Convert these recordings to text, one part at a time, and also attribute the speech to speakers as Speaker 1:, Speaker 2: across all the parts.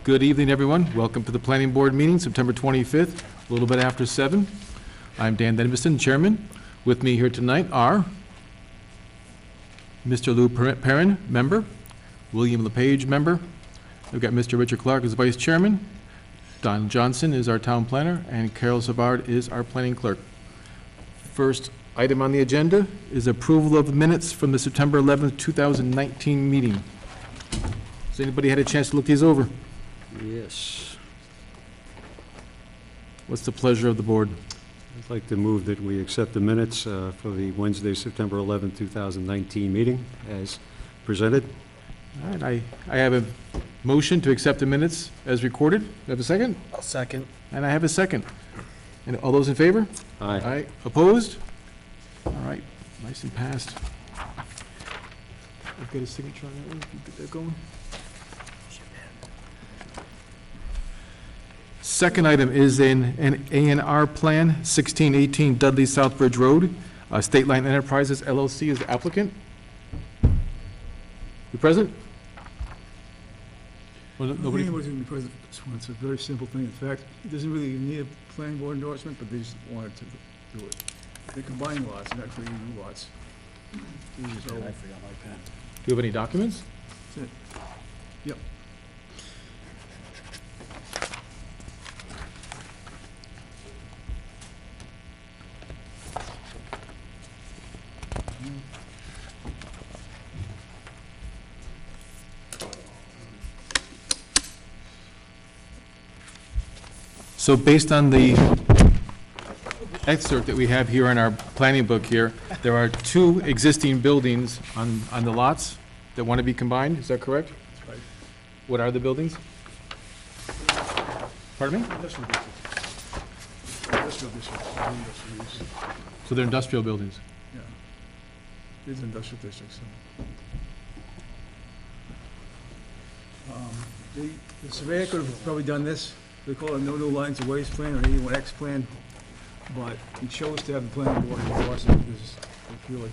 Speaker 1: Good evening, everyone. Welcome to the Planning Board meeting, September 25th, a little bit after 7. I'm Dan Denviston, Chairman. With me here tonight are Mr. Lou Perrin, Member, William LePage, Member. We've got Mr. Richard Clark as Vice Chairman, Don Johnson is our Town Planner, and Carol Savard is our Planning Clerk. First item on the agenda is approval of minutes from the September 11th, 2019 meeting. Has anybody had a chance to look these over?
Speaker 2: Yes.
Speaker 1: What's the pleasure of the board?
Speaker 2: I'd like to move that we accept the minutes for the Wednesday, September 11, 2019 meeting as presented.
Speaker 1: All right, I have a motion to accept the minutes as recorded. Do I have a second?
Speaker 3: I'll second.
Speaker 1: And I have a second. And all those in favor?
Speaker 2: Aye.
Speaker 1: Aye. Opposed? All right, nice and passed. I've got a signature on that one, if you get that going. Second item is an A&R plan, 1618 Dudley Southbridge Road. State Line Enterprises LLC is the applicant. You present? Well, nobody.
Speaker 4: Anybody's going to be present for this one. It's a very simple thing. In fact, it doesn't really need a planning board endorsement, but they just wanted to do it. They're combining lots, not creating new lots. So,
Speaker 3: I forgot my pen.
Speaker 1: Do you have any documents?
Speaker 4: that's it. Yep.
Speaker 1: So based on the excerpt that we have here in our planning book here, there are two existing buildings on the lots that want to be combined, is that correct?
Speaker 4: That's right.
Speaker 1: What are the buildings? Pardon me?
Speaker 4: Industrial district. Industrial district. Industrial use.
Speaker 1: So they're industrial buildings.
Speaker 4: Yeah. It's an industrial district, so. The surveyor could have probably done this. They call it no new lines of ways plan or 81X plan, but he chose to have the planning board endorse it because they feel like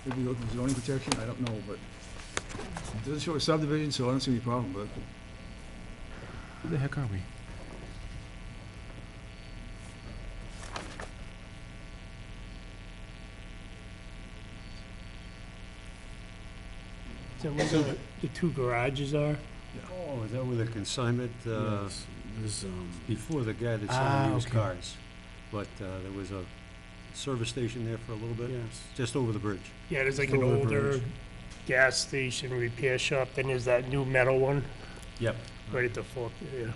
Speaker 4: maybe looking for zoning protection, I don't know, but it doesn't show a subdivision, so I don't see any problem with it.
Speaker 1: Who the heck are we?
Speaker 5: Is that where the two garages are?
Speaker 2: Oh, is that where the consignment,
Speaker 3: Yes, this,
Speaker 2: before the guy that sold used
Speaker 1: okay.
Speaker 2: cars? But there was a service station there for a little bit,
Speaker 5: Yes.
Speaker 2: just over the bridge.
Speaker 5: Yeah, there's like
Speaker 4: Still
Speaker 5: an
Speaker 4: over
Speaker 5: older
Speaker 4: bridge.
Speaker 5: gas station, repair shop, then there's that new metal one,
Speaker 2: Yep.
Speaker 5: right at the fork, yeah.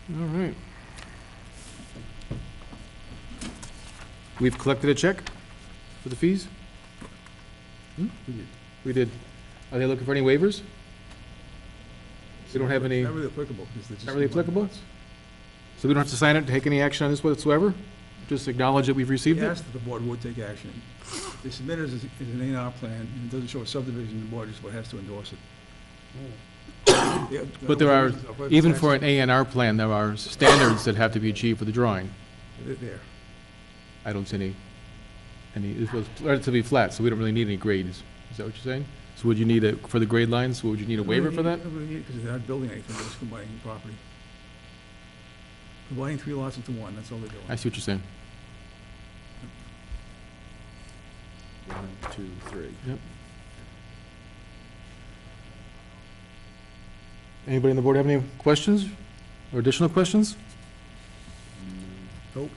Speaker 1: All right. We've collected a check for the fees?
Speaker 4: We did.
Speaker 1: We did. Are they looking for any waivers? We don't have any,
Speaker 4: Not really applicable, because they're just.
Speaker 1: not really applicable? So we don't have to sign it, take any action on this whatsoever? Just acknowledge that we've received
Speaker 4: He
Speaker 1: it?
Speaker 4: asked that the board would take action. They submitted as an A&R plan, and it doesn't show a subdivision, the board just has to endorse it. Yeah,
Speaker 1: But there are,
Speaker 4: I'll
Speaker 1: even
Speaker 4: text
Speaker 1: for an A&R plan, there are standards that have to be achieved for the drawing.
Speaker 4: it there.
Speaker 1: I don't see any, it was relatively flat, so we don't really need any grades. Is that what you're saying? So would you need for the grade lines, would you need a waiver for that?
Speaker 4: Because they're not building anything, they're just combining property. Combining 3 lots into one, that's all they're doing.
Speaker 1: I see what you're saying.
Speaker 3: 1, 2, 3.
Speaker 1: Anybody on the board have any questions or additional questions?
Speaker 4: Nope.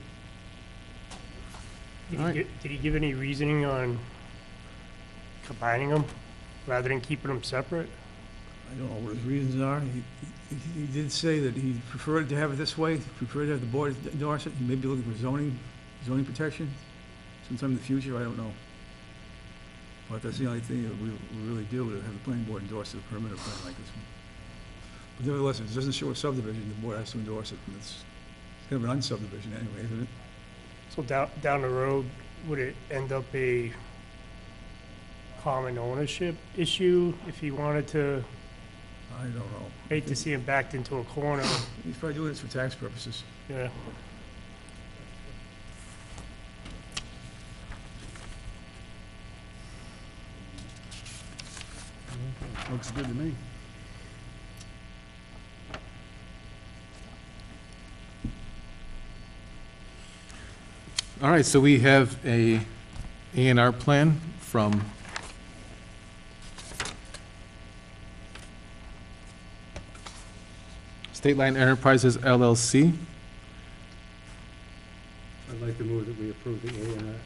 Speaker 5: Did he give any reasoning on combining them, rather than keeping them separate?
Speaker 4: I don't know what his reasons are. He did say that he preferred to have it this way, preferred to have the board endorse it. He may be looking for zoning protection sometime in the future, I don't know. But that's the only thing that we really do, to have the planning board endorse a permanent plan like this one. But nevertheless, if it doesn't show a subdivision, the board has to endorse it, and it's kind of an unsubdivision anyway, isn't it?
Speaker 5: So down the road, would it end up a common ownership issue if he wanted to?
Speaker 4: I don't know.
Speaker 5: Hate to see him backed into a corner,
Speaker 4: He's probably doing this for tax purposes.
Speaker 5: yeah.
Speaker 3: Looks good to me.
Speaker 1: All right, so we have a A&R plan from State Line Enterprises LLC.
Speaker 2: I'd like to move that we approve the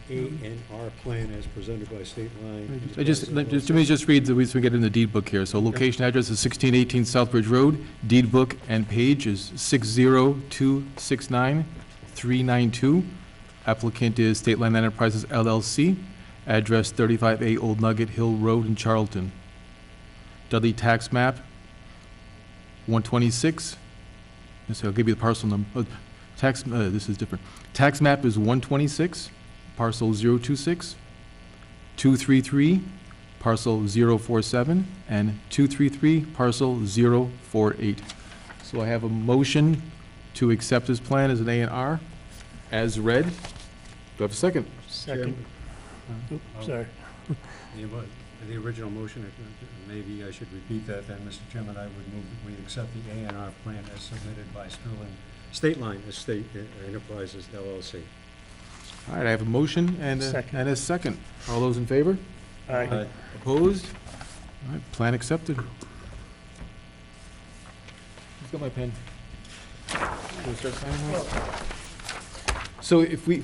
Speaker 2: A&R plan as presented by State Line.
Speaker 1: Let me just read, so we get in the deed book here. So location address is 1618 Southbridge Road. Deed book and page is 60269-392. Applicant is State Line Enterprises LLC. Address 35A Old Nugget Hill Road in Charlton. Dudley tax map 126. So I'll give you the parcel number. This is different. Tax map is 126, parcel 026, 233, parcel 047, and 233, parcel 048. So I have a motion to accept this plan as an A&R as read. Do I have a second?
Speaker 5: Second. Oop, sorry.
Speaker 2: Yeah, but the original motion, maybe I should repeat that then, Mr. Chairman. I would move that we accept the A&R plan as submitted by State Line Estate Enterprises LLC.
Speaker 1: All right, I have a motion and
Speaker 5: Second.
Speaker 1: a second. All those in favor?
Speaker 5: Aye.
Speaker 1: Opposed? All right, plan accepted. Who's got my pen? Can we start signing now? So if we...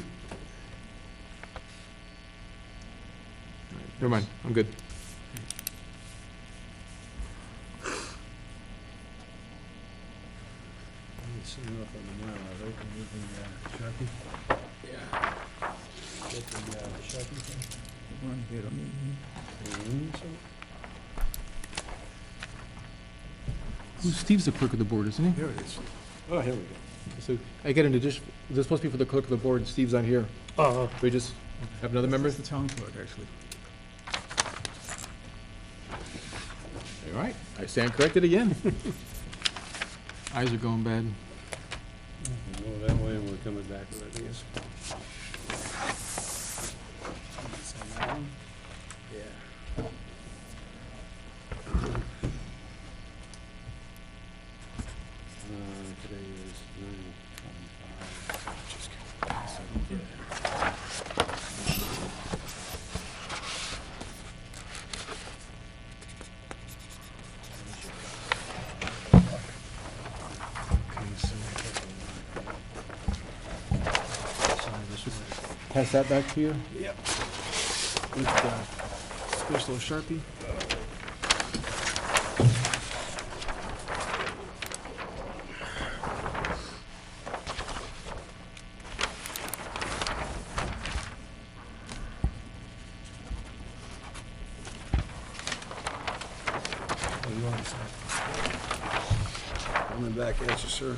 Speaker 1: Never mind, I'm good.
Speaker 3: Sign off on the Mylar, right? And with the Sharpie?
Speaker 1: Yeah.
Speaker 3: Get the Sharpie thing?
Speaker 4: One here, don't
Speaker 1: Steve's the clerk of the board, isn't he?
Speaker 4: Here it is.
Speaker 3: Oh, here we go.
Speaker 1: So I get an addition, is this supposed to be for the clerk of the board, and Steve's not here?
Speaker 5: Oh,
Speaker 1: We just have another member?
Speaker 4: It's the town clerk, actually.
Speaker 1: All right, I stand corrected again. Eyes are going bad.
Speaker 2: We'll go that way and we're coming back with it, I guess.
Speaker 3: Sign that one?
Speaker 2: Yeah. Today is 9:25.
Speaker 1: Pass that back to you.
Speaker 3: Yep. With special Sharpie. Oh, you already signed. Coming back at you, sir.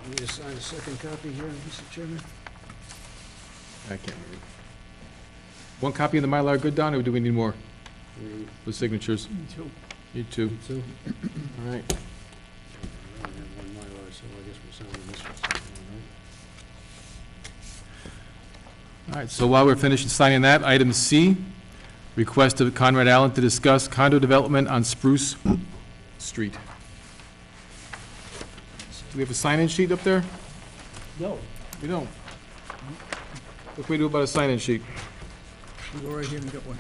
Speaker 3: Need to sign a second copy here, Mr. Chairman?
Speaker 1: I can't read. One copy of the Mylar good, Don, or do we need more with signatures?
Speaker 4: Me too.
Speaker 1: Need two.
Speaker 2: Two.
Speaker 1: All right.
Speaker 2: We only have one Mylar, so I guess we're signing this one,
Speaker 1: All right, so while we're finished signing that, item C, request of Conrad Allen to discuss condo development on Spruce Street. Do we have a sign-in sheet up there?
Speaker 5: no.
Speaker 1: We don't. What can we do about a sign-in sheet?
Speaker 4: You go right here and get one.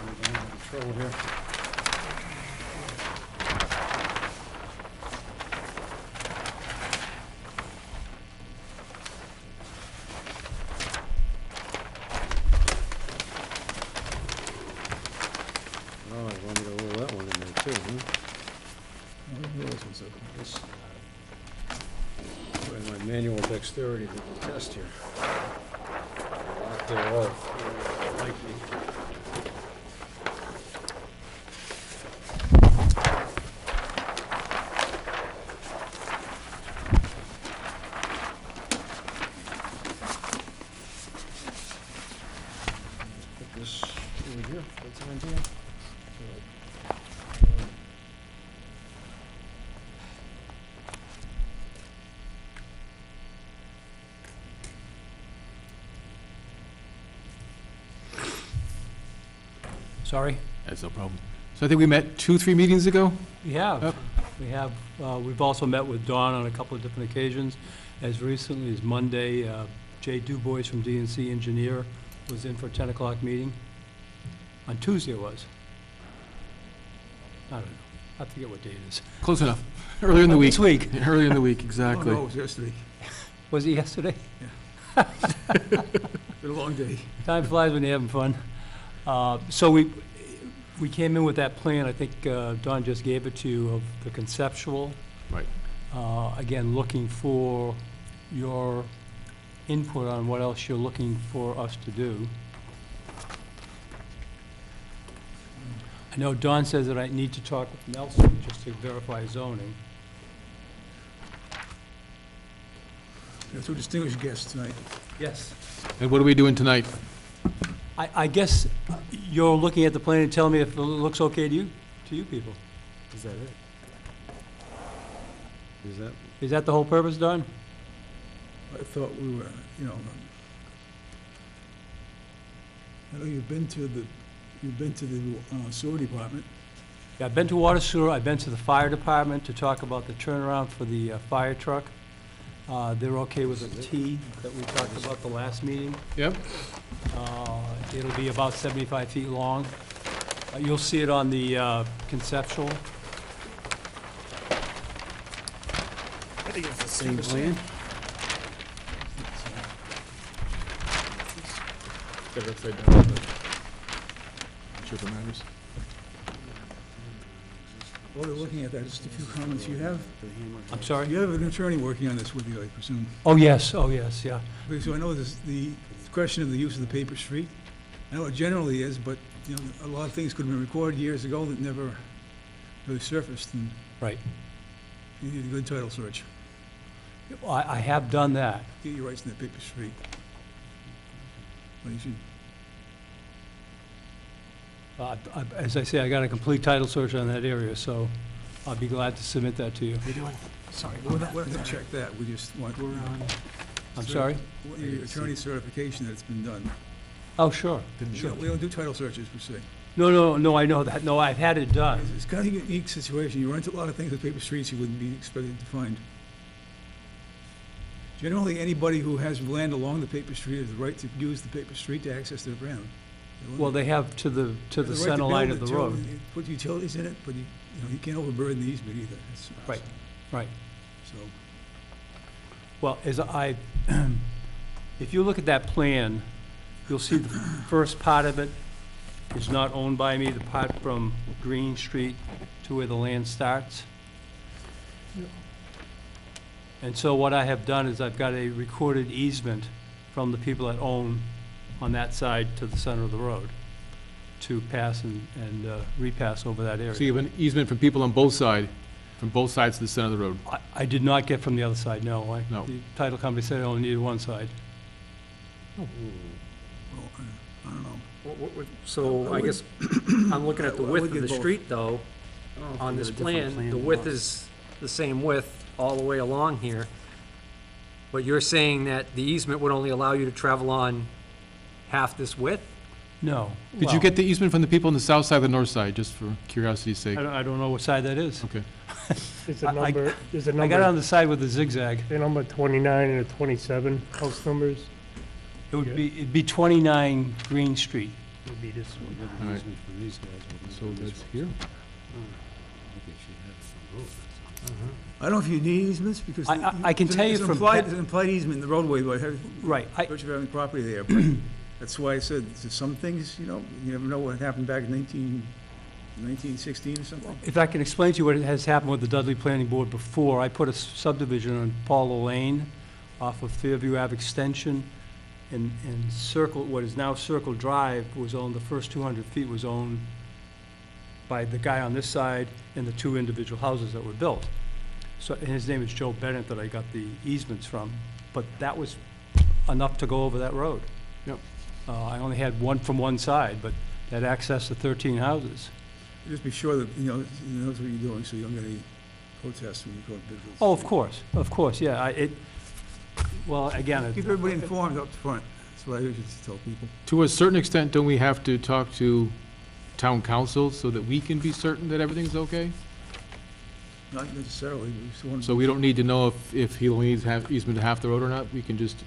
Speaker 2: right? Trouble here. Oh, I want me to roll that one in there too, huh? This, by my manual dexterity to the test here. Lot thereof, likely.
Speaker 6: Sorry?
Speaker 1: That's no problem. So I think we met 2-3 meetings ago?
Speaker 6: We have.
Speaker 1: Yep.
Speaker 6: We have. We've also met with Dawn on a couple of different occasions. As recently as Monday, Jay Dubois from DNC Engineer was in for a 10 o'clock meeting. On Tuesday it was. I don't know. I forget what day it is.
Speaker 1: Close enough. Earlier in the week.
Speaker 6: This week.
Speaker 1: Earlier in the week,
Speaker 4: Oh,
Speaker 1: exactly.
Speaker 4: no, it was yesterday.
Speaker 6: Was it yesterday?
Speaker 4: Been a long day.
Speaker 6: Time flies when you're having fun. So we came in with that plan, I think Don just gave it to you, of the conceptual.
Speaker 1: Right.
Speaker 6: Again, looking for your input on what else you're looking for us to do. I know Don says that I need to talk with Nelson just to verify zoning.
Speaker 4: Got two distinguished guests tonight.
Speaker 6: Yes.
Speaker 1: And what are we doing tonight?
Speaker 6: I guess you're looking at the plan and telling me if it looks okay to you people.
Speaker 2: Is that it? Is that,
Speaker 6: Is that the whole purpose, Don?
Speaker 4: I thought we were, I know you've been to the sewer department.
Speaker 6: Yeah, I've been to water sewer, I've been to the fire department to talk about the turnaround for the fire truck. They're okay with the T that we talked about the last meeting.
Speaker 1: Yep.
Speaker 6: It'll be about 75 feet long. You'll see it on the conceptual.
Speaker 5: I think it's the
Speaker 2: same plan?
Speaker 1: Got it upside down. Not sure if it matters.
Speaker 4: While we're looking at that, just a few comments. You have
Speaker 6: I'm sorry?
Speaker 4: an attorney working on this with you, I presume.
Speaker 6: Oh, yes, yeah.
Speaker 4: Okay, so I know this, the question of the use of the paper street. I know it generally is, but, a lot of things could have been recorded years ago that never really surfaced, and
Speaker 6: Right.
Speaker 4: you need a good title search.
Speaker 6: I have done that.
Speaker 4: Get your rights in that paper street. Well, you should,
Speaker 6: As I say, I got a complete title search on that area, so I'll be glad to submit that to you.
Speaker 5: Sorry.
Speaker 4: we're not gonna check that, we just want
Speaker 6: I'm sorry?
Speaker 4: your attorney certification that it's been done.
Speaker 6: Oh, sure.
Speaker 4: We don't do title searches per se.
Speaker 6: No, I know that. No, I've had it done.
Speaker 4: It's kind of a unique situation. You run into a lot of things with paper streets you wouldn't be expected to find. Generally, anybody who has land along the paper street has the right to use the paper street to access their ground.
Speaker 6: Well, they have to the
Speaker 4: They have right
Speaker 6: center
Speaker 4: build
Speaker 6: line
Speaker 4: it
Speaker 6: of the
Speaker 4: too,
Speaker 6: road.
Speaker 4: and put utilities in it, but you can't overburden the easement either.
Speaker 6: Right. Right.
Speaker 4: So,
Speaker 6: Well, if you look at that plan, you'll see the first part of it is not owned by me, the part from Green Street to where the land starts. And so what I have done is I've got a recorded easement from the people that own on that side to the center of the road to pass and repass over that area.
Speaker 1: So you have an easement from people on both sides to the center of the road?
Speaker 6: I did not get from the other side, no.
Speaker 1: No.
Speaker 6: The title company said I only needed one side.
Speaker 4: well, I don't know.
Speaker 7: So I guess I'm looking at the
Speaker 4: I would
Speaker 7: width of
Speaker 4: get
Speaker 7: the
Speaker 4: both.
Speaker 7: street, though. On this plan, the width is the same width all the way along here. But you're saying that the easement would only allow you to travel on half this width?
Speaker 6: No.
Speaker 1: Did you get the easement from the people on the south side or the north side, just for curiosity's sake?
Speaker 6: I don't know what side that is.
Speaker 1: Okay.
Speaker 5: There's a
Speaker 6: I-
Speaker 5: number, there's a
Speaker 6: I got it
Speaker 5: number,
Speaker 6: on the side with the zigzag.
Speaker 5: the number 29 and a 27 house numbers
Speaker 6: It'd be 29 Green Street.
Speaker 5: would be this one.
Speaker 1: All right.
Speaker 2: easement from these guys.
Speaker 1: So that's here.
Speaker 4: I don't know if you need easements, because.
Speaker 6: I can tell you from
Speaker 4: There's an implied easement in the roadway, but I have,
Speaker 6: Right.
Speaker 4: virtue of having property there, but that's why I said, there's some things, you never know what happened back in 1916 or something.
Speaker 6: If I can explain to you what has happened with the Dudley Planning Board before, I put a subdivision on Paula Lane off of Fairview Ave Extension, and Circle, what is now Circle Drive, was owned, the first 200 feet was owned by the guy on this side and the two individual houses that were built. So, and his name is Joe Bennett that I got the easements from, but that was enough to go over that road.
Speaker 1: Yep.
Speaker 6: I only had one from one side, but that access to 13 houses.
Speaker 4: Just be sure that, he knows what you're doing, so you don't get any protests when you go to business.
Speaker 6: Oh, of course, yeah, well, again,
Speaker 4: Keep everybody informed up front, that's what I usually tell people.
Speaker 1: To a certain extent, don't we have to talk to town council so that we can be certain that everything's okay?
Speaker 4: Not necessarily, we just want to.
Speaker 1: So we don't need to know if he only needs half, easement to half the road or not? We can just,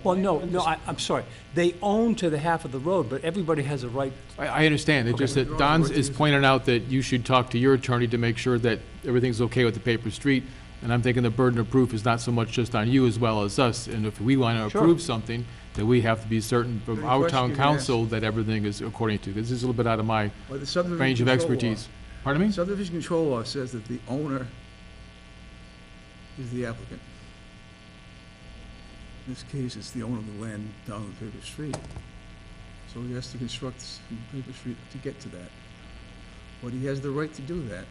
Speaker 6: Well, no, I'm sorry. They own to the half of the road, but everybody has a right.
Speaker 1: I understand. It's just that Don's is pointing out that you should talk to your attorney to make sure that everything's okay with the paper street. And I'm thinking the burden of proof is not so much just on you as well as us. And if we want to
Speaker 6: Sure.
Speaker 1: approve something, that we have to be certain from
Speaker 4: Any
Speaker 1: our
Speaker 4: question
Speaker 1: town
Speaker 4: you can ask.
Speaker 1: council that everything is according to. This is a little bit out of my
Speaker 4: Well, the subdivision
Speaker 1: range of
Speaker 4: control law-
Speaker 1: expertise. Pardon me?
Speaker 4: Subdivision control law says that the owner is the applicant. In this case, it's the owner of the land down on the paper street. So he has to construct some paper street to get to that. But he has the right to do that.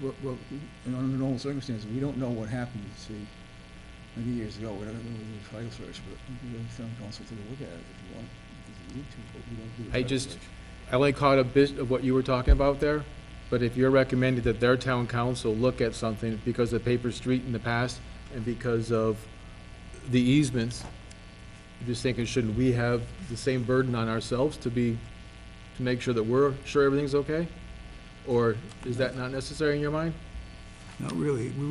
Speaker 4: Well, under normal circumstances, we don't know what happened, see, many years ago, we don't know the title search, but we have town council take a look at it if you want, if you need to, but we don't do the
Speaker 1: I
Speaker 4: title
Speaker 1: just-
Speaker 4: search.
Speaker 1: I only caught a bit of what you were talking about there, but if you're recommending that their town council look at something because of paper street in the past and because of the easements, I'm just thinking, shouldn't we have the same burden on ourselves to make sure that we're sure everything's okay? Or is that not necessary in your mind?
Speaker 4: Not really, we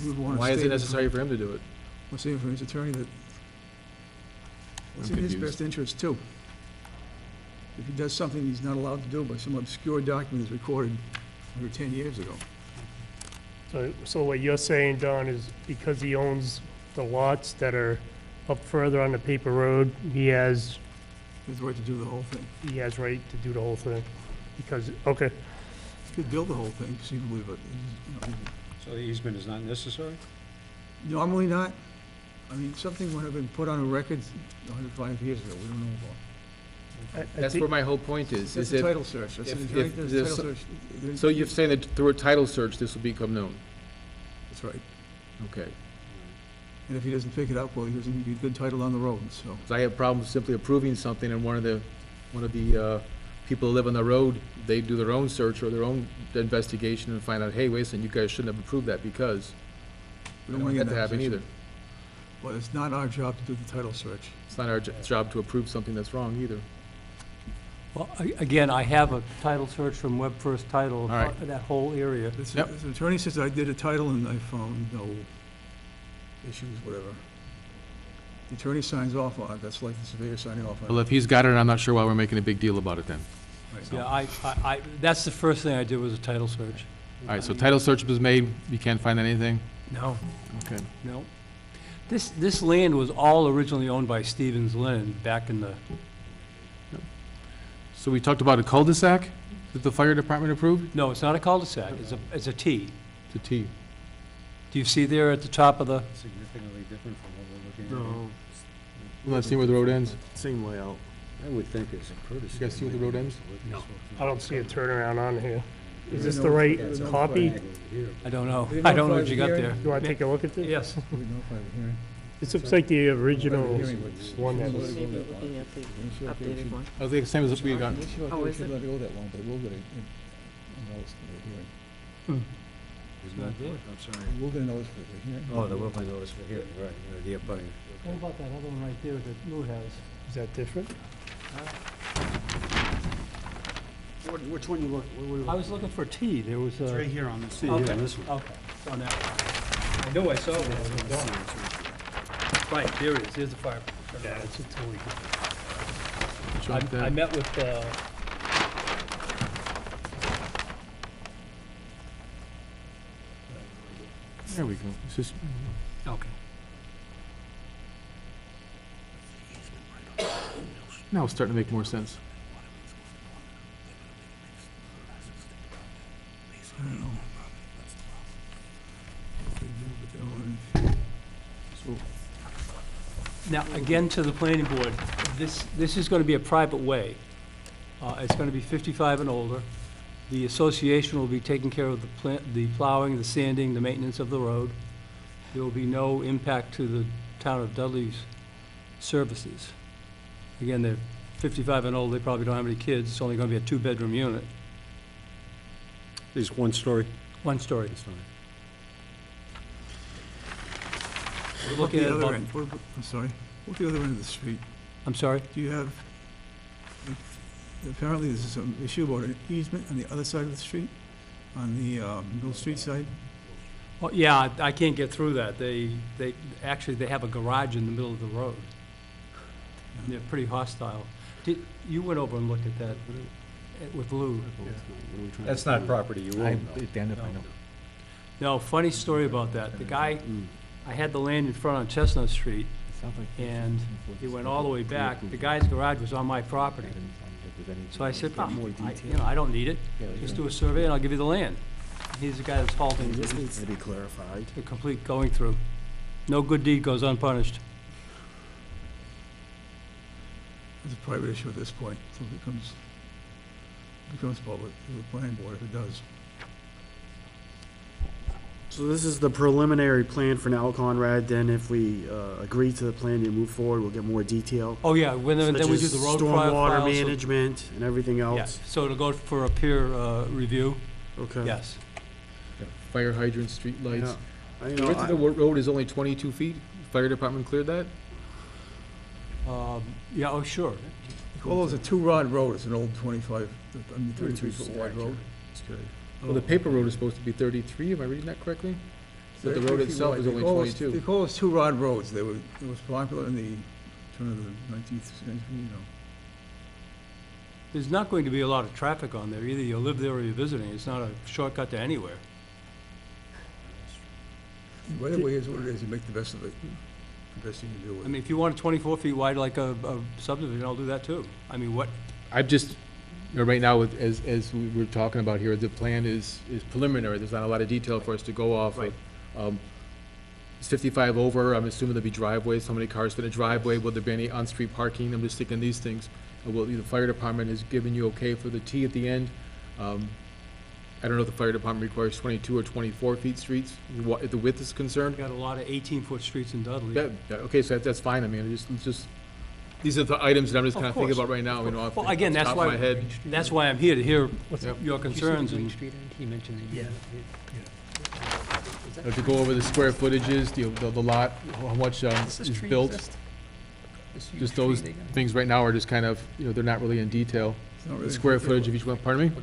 Speaker 4: would want to.
Speaker 1: Why is it necessary for him to do it?
Speaker 4: We're saying from his attorney that it's in his
Speaker 1: confused.
Speaker 4: best interest too. If he does something he's not allowed to do by some obscure document that's recorded over 10 years ago.
Speaker 5: So what you're saying, Don, is because he owns the lots that are up further on the paper road, he has
Speaker 4: He has the right to do the whole thing.
Speaker 5: right to do the whole thing? Because, okay,
Speaker 4: He could build the whole thing conceivably, but he's,
Speaker 2: So the easement is not necessary?
Speaker 4: normally not. I mean, something would have been put on a record 105 years ago, we don't know about.
Speaker 5: I
Speaker 1: That's
Speaker 5: think-
Speaker 1: where my whole point is
Speaker 4: That's a title search, that's
Speaker 1: if-
Speaker 4: an attorney
Speaker 1: if
Speaker 4: does a
Speaker 1: there's
Speaker 4: title
Speaker 1: so-
Speaker 4: search.
Speaker 1: So you're saying that through a title search, this will become known?
Speaker 4: That's right.
Speaker 1: Okay.
Speaker 4: And if he doesn't pick it up, well, he doesn't get good title on the road, so.
Speaker 1: 'Cause I have problems simply approving something and one of the people who live on the road, they do their own search or their own investigation and find out, hey, wait a second, you guys shouldn't have approved that because.
Speaker 4: We
Speaker 1: I
Speaker 4: don't
Speaker 1: don't
Speaker 4: want
Speaker 1: want
Speaker 4: to
Speaker 1: that to happen either.
Speaker 4: But it's not our job to do the title search.
Speaker 1: It's not our job to approve something that's wrong either.
Speaker 6: Well, again, I have a title search from Web First Title,
Speaker 1: All right.
Speaker 6: of that whole area.
Speaker 1: Yep.
Speaker 4: The attorney says I did a title and I found no issues, whatever. The attorney signs off on it, that's like the surveyor signing off
Speaker 1: Well,
Speaker 4: on it.
Speaker 1: if he's got it, I'm not sure why we're making a big deal about it then.
Speaker 6: Yeah, that's the first thing I did was a title search.
Speaker 1: All right, so title search was made, you can't find anything?
Speaker 6: No,
Speaker 1: Okay.
Speaker 6: no. This land was all originally owned by Stevens Lynn back in the,
Speaker 1: So we talked about a cul-de-sac that the fire department approved?
Speaker 6: no, it's not a cul-de-sac, it's a T.
Speaker 1: It's a T.
Speaker 6: Do you see there at the top of the,
Speaker 2: Significantly different from what we're looking at?
Speaker 3: No,
Speaker 1: We're not seeing where the road ends?
Speaker 3: same layout.
Speaker 2: I would think it's a courtesy.
Speaker 1: You guys see where the road ends?
Speaker 5: No. I don't see a turnaround on here. Is
Speaker 4: We
Speaker 5: this
Speaker 4: know
Speaker 5: the right
Speaker 4: it's a
Speaker 5: copy?
Speaker 6: I don't know.
Speaker 4: They
Speaker 6: I don't know
Speaker 4: notified
Speaker 6: what you
Speaker 4: the
Speaker 6: got
Speaker 4: hearing?
Speaker 6: there.
Speaker 5: You want to take a look at this?
Speaker 6: Yes.
Speaker 4: We notified the hearing.
Speaker 5: This looks like the original one that
Speaker 4: was.
Speaker 5: was,
Speaker 8: Maybe looking at the updated one.
Speaker 1: I think the same as we got.
Speaker 8: Oh, is it?
Speaker 4: Let it go that long, but we'll get a notice for the hearing.
Speaker 2: Isn't that good? I'm sorry.
Speaker 4: We'll get a notice for the hearing.
Speaker 2: Oh, there will be notice for hearing, right, the abutting.
Speaker 6: What about that other one right there that Lou has?
Speaker 5: is that different?
Speaker 3: Which one you look?
Speaker 6: I was looking for a T, there was
Speaker 3: It's right
Speaker 6: a,
Speaker 3: here on this.
Speaker 2: See,
Speaker 6: Okay.
Speaker 2: yeah, this one.
Speaker 6: okay, on that one. I know I saw that. Right, there it is, here's the fire.
Speaker 5: Yeah, it's a totally different.
Speaker 1: Jump
Speaker 6: I
Speaker 1: that.
Speaker 6: met with,
Speaker 1: There we go. It's just,
Speaker 6: okay.
Speaker 1: now it's starting to make more sense.
Speaker 4: I don't know.
Speaker 6: Now, again, to the planning board, this is gonna be a private way. It's gonna be 55 and older. The association will be taking care of the plowing, the sanding, the maintenance of the road. There will be no impact to the town of Dudley's services. Again, they're 55 and old, they probably don't have any kids, it's only gonna be a two-bedroom unit,
Speaker 2: Is one story?
Speaker 6: one story.
Speaker 2: That's fine.
Speaker 6: We're
Speaker 4: Look
Speaker 6: looking
Speaker 4: at
Speaker 6: at
Speaker 4: the other
Speaker 6: about,
Speaker 4: end, I'm sorry, look at the other end of the street.
Speaker 6: I'm sorry?
Speaker 4: Do you have, apparently there's some issue about an easement on the other side of the street, on the Middle Street side?
Speaker 6: Well, yeah, I can't get through that. Actually, they have a garage in the middle of the road. They're pretty hostile. You went over and looked at that with Lou.
Speaker 2: That's not property you own, though.
Speaker 1: Damn if I know.
Speaker 6: No, funny story about that. The guy, I had the land in front on Chestnut Street, and he went all the way back. The guy's garage was on my property. So I said, I don't need it. Just do a survey and I'll give you the land. He's the guy that's halting.
Speaker 3: This needs to be clarified.
Speaker 6: The complete going through. No good deed goes unpunished.
Speaker 4: It's a private issue at this point, so it becomes public, to the planning board if it does.
Speaker 3: So this is the preliminary plan for now, Conrad, then if we agree to the plan and move forward, we'll get more detail.
Speaker 6: Oh, yeah, then we do the road profile.
Speaker 3: Stormwater management and everything
Speaker 6: Yeah,
Speaker 3: else.
Speaker 6: so it'll go for a peer review,
Speaker 3: Okay.
Speaker 6: yes.
Speaker 1: Fire hydrants, street lights.
Speaker 3: Yeah.
Speaker 1: The width of the road is only 22 feet. Fire department cleared that?
Speaker 6: Yeah, oh, sure.
Speaker 4: Well, it's a two-rod road, it's an old 33-foot wide road.
Speaker 1: Well, the paper road is supposed to be 33, am I reading that correctly? But the road
Speaker 4: 33 feet
Speaker 1: itself
Speaker 4: wide.
Speaker 1: is
Speaker 4: They
Speaker 1: only
Speaker 4: call it-
Speaker 1: 22.
Speaker 4: They call us two-rod roads, it was popular in the turn of the 19th century,
Speaker 6: There's not going to be a lot of traffic on there. Either you live there or you're visiting. It's not a shortcut to anywhere.
Speaker 4: Right away is what it is, you make the best of it, the best you can do with
Speaker 6: I
Speaker 4: it.
Speaker 6: mean, if you want it 24 feet wide like a subdivision, I'll do that too. I mean, what,
Speaker 1: I've just, right now, as we were talking about here, the plan is preliminary. There's not a lot of detail for us to go off
Speaker 6: Right.
Speaker 1: of. It's 55 over, I'm assuming there'll be driveways, how many cars fit in a driveway, will there be any on-street parking? I'm just thinking these things. Will, the fire department has given you okay for the T at the end. I don't know if the fire department requires 22 or 24 feet streets, if the width is concerned.
Speaker 6: we got a lot of 18-foot streets in Dudley.
Speaker 1: Okay, so that's fine, I mean, it's just, these are the items that I'm just
Speaker 6: Of
Speaker 1: kind of thinking
Speaker 6: course.
Speaker 1: about right now, you know, off
Speaker 6: Well,
Speaker 1: the
Speaker 6: again, that's
Speaker 1: top of my
Speaker 6: why,
Speaker 1: head.
Speaker 6: that's why I'm here, to hear
Speaker 1: Yep.
Speaker 6: your concerns and
Speaker 1: To go over the square footages, the lot, how much is built. Just those things right now are just kind of, they're not really in detail.
Speaker 4: It's not
Speaker 1: The
Speaker 4: really
Speaker 1: square
Speaker 4: detailed.
Speaker 1: footage of each one, pardon me?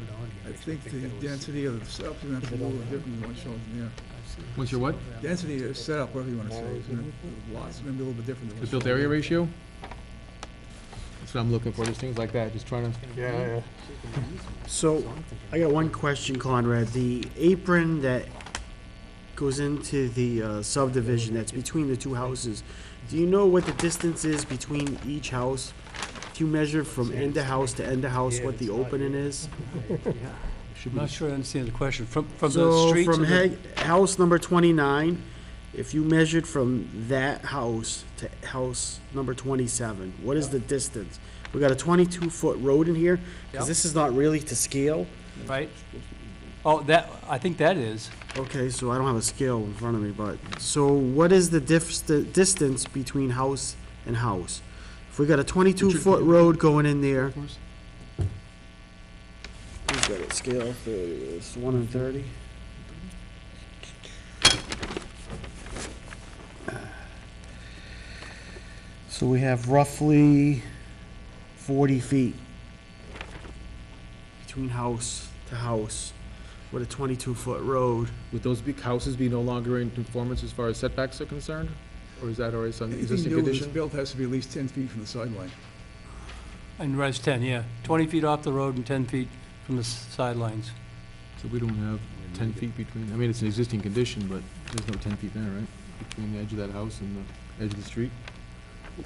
Speaker 4: I think the density of the setup is gonna have to be a little different than what's shown in there.
Speaker 1: What's your what?
Speaker 4: Density of setup, whatever you wanna say, is gonna, the lots are gonna be a little bit different than
Speaker 1: The
Speaker 4: what's
Speaker 1: built
Speaker 4: shown
Speaker 1: area
Speaker 4: there.
Speaker 1: ratio? That's what I'm looking for, just things like that, just trying to.
Speaker 5: Yeah.
Speaker 3: So, I got one question, Conrad. The apron that goes into the subdivision that's between the two houses, do you know what the distance is between each house? Do you measure from end of house to end of house what the opening is?
Speaker 6: I'm not sure I understand the question. From the
Speaker 3: So,
Speaker 6: street to
Speaker 3: from
Speaker 6: the...
Speaker 3: house number 29, if you measured from that house to house number 27, what is the distance? We got a 22-foot road in here,
Speaker 6: Yep.
Speaker 3: because this is not really to scale.
Speaker 6: Right? Oh, I think that is.
Speaker 3: Okay, so I don't have a scale in front of me, but, so what is the distance between house and house? If we got a 22-foot road going in there, who's got it scale for, it's 1 in 30? So we have roughly 40 feet between house to house with a 22-foot road.
Speaker 1: Would those big houses be no longer in conformance as far as setbacks are concerned? Or is that already some
Speaker 4: Anything
Speaker 1: existing
Speaker 4: new that's
Speaker 1: condition?
Speaker 4: built has to be at least 10 feet from the sideline.
Speaker 6: And res 10, yeah. 20 feet off the road and 10 feet from the sidelines.
Speaker 1: So we don't have 10 feet between, I mean, it's an existing condition, but there's no 10 feet there, right? Between the edge of that house and the edge of the street?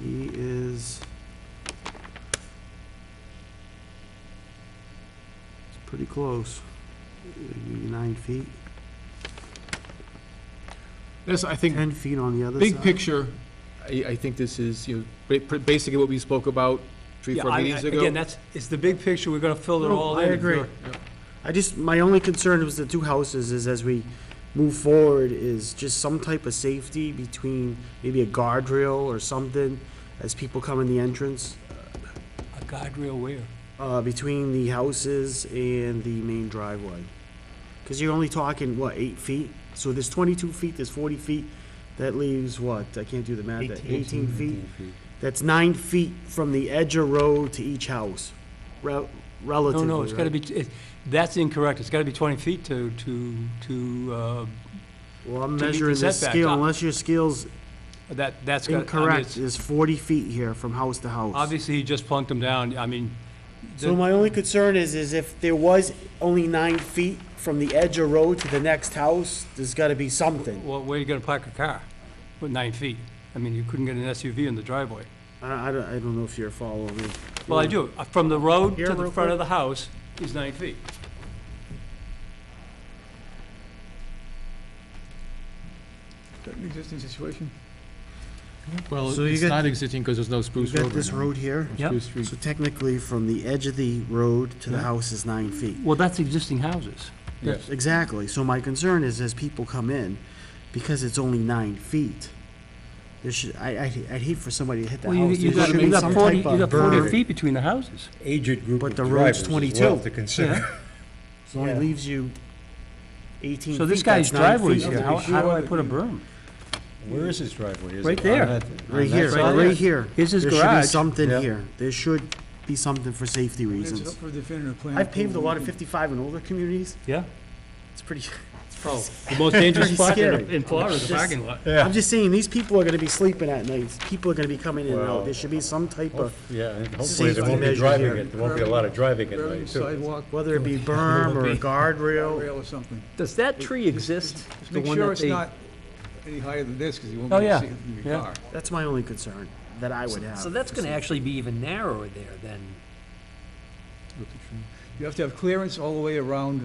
Speaker 3: He is. It's pretty close. Maybe 9 feet.
Speaker 1: Yes, I think,
Speaker 3: 10 feet on the other side.
Speaker 1: big picture, I think this is, basically what we spoke about 3-4 meetings ago.
Speaker 6: Again, it's the big picture. We're gonna fill it
Speaker 3: No,
Speaker 6: all
Speaker 3: I
Speaker 6: in.
Speaker 3: agree. My only concern was the two houses is as we move forward is just some type of safety between maybe a guardrail or something as people come in the entrance,
Speaker 6: A guardrail where?
Speaker 3: between the houses and the main driveway. Cause you're only talking, 8 feet? So there's 22 feet, there's 40 feet, that leaves what? I can't do the math, 18 feet? that's 9 feet from the edge of road to each house, relatively,
Speaker 6: No, it's gotta
Speaker 3: right?
Speaker 6: be, that's incorrect. It's gotta be 20 feet to,
Speaker 3: Well, I'm
Speaker 6: to meet the
Speaker 3: measuring the
Speaker 6: setback.
Speaker 3: scale, unless your scale's
Speaker 6: that's got, I mean,
Speaker 3: incorrect,
Speaker 6: it's-
Speaker 3: there's 40 feet here from house to house.
Speaker 6: obviously, he just plunked them down. I mean,
Speaker 3: So my only concern is if there was only 9 feet from the edge of road to the next house, there's gotta be something.
Speaker 6: well, where are you gonna park a car with 9 feet? I mean, you couldn't get an SUV in the driveway.
Speaker 3: I don't know if you're following me.
Speaker 6: Well, I do. From the road
Speaker 3: Here,
Speaker 6: to the
Speaker 3: real
Speaker 6: front
Speaker 3: quick.
Speaker 6: of the house is 9 feet.
Speaker 4: Is that an existing situation?
Speaker 1: Well,
Speaker 3: So you
Speaker 1: it's
Speaker 3: got-
Speaker 1: not existing because there's no
Speaker 3: You
Speaker 1: Spruce Road
Speaker 3: got
Speaker 1: right
Speaker 3: this
Speaker 1: now.
Speaker 3: road here,
Speaker 6: Yep.
Speaker 1: Spruce Street.
Speaker 3: so technically from the edge of the road to the
Speaker 6: Yeah.
Speaker 3: house is 9 feet.
Speaker 6: Well, that's existing houses.
Speaker 1: Yes.
Speaker 3: Exactly, so my concern is as people come in, because it's only 9 feet, there should, I'd hate for somebody to hit the
Speaker 6: Well,
Speaker 3: house.
Speaker 6: you
Speaker 3: There
Speaker 6: got,
Speaker 3: should
Speaker 6: you
Speaker 3: be
Speaker 6: got
Speaker 3: some
Speaker 6: 40,
Speaker 3: type
Speaker 6: you
Speaker 3: of
Speaker 6: got 40
Speaker 3: berm.
Speaker 6: feet between the houses.
Speaker 2: Aged group
Speaker 3: But
Speaker 2: of
Speaker 3: the road's
Speaker 2: drivers as
Speaker 3: 22.
Speaker 2: well to consider.
Speaker 6: Yeah.
Speaker 3: So it only
Speaker 5: Yeah.
Speaker 3: leaves you 18 feet.
Speaker 6: So this guy's
Speaker 3: that's 9
Speaker 6: driveway's
Speaker 3: feet.
Speaker 6: here. How do I put a berm?
Speaker 2: Where is his driveway? Is
Speaker 6: Right
Speaker 2: it
Speaker 6: there.
Speaker 2: on that-
Speaker 3: Right
Speaker 2: on that
Speaker 3: here,
Speaker 2: side?
Speaker 3: right here.
Speaker 6: Here's his
Speaker 3: There should be
Speaker 6: garage.
Speaker 3: something
Speaker 2: Yeah.
Speaker 3: here. There should be something for safety
Speaker 4: It's
Speaker 3: reasons.
Speaker 4: up for definitive plan.
Speaker 3: I've paved a lot of
Speaker 4: approval.
Speaker 3: 55 and older communities.
Speaker 6: Yeah.
Speaker 3: It's pretty,
Speaker 6: Oh, the most dangerous
Speaker 3: Pretty
Speaker 6: spot
Speaker 3: scary.
Speaker 6: in Florida is the parking lot.
Speaker 3: I'm just saying, these people are gonna be sleeping at night. People are gonna be coming in and
Speaker 2: Well-
Speaker 3: out. There should be some type of,
Speaker 2: Yeah, and hopefully
Speaker 3: Safety
Speaker 2: there won't be
Speaker 3: measure
Speaker 2: driving
Speaker 3: here.
Speaker 2: it, there won't be a lot of driving at
Speaker 4: Curbing,
Speaker 2: night, too.
Speaker 4: sidewalk,
Speaker 3: whether it be berm or a guardrail.
Speaker 4: rail or something.
Speaker 7: Does that tree exist?
Speaker 4: Just
Speaker 7: The
Speaker 4: make
Speaker 7: one
Speaker 4: sure
Speaker 7: that
Speaker 4: it's
Speaker 7: they-
Speaker 4: not any higher than this, because you won't
Speaker 6: Oh,
Speaker 4: be able
Speaker 6: yeah.
Speaker 4: to see it from
Speaker 6: Yeah.
Speaker 4: your car.
Speaker 3: That's my only concern that I would have.
Speaker 7: So that's gonna actually be even narrower there than,
Speaker 4: You have to have clearance all the way around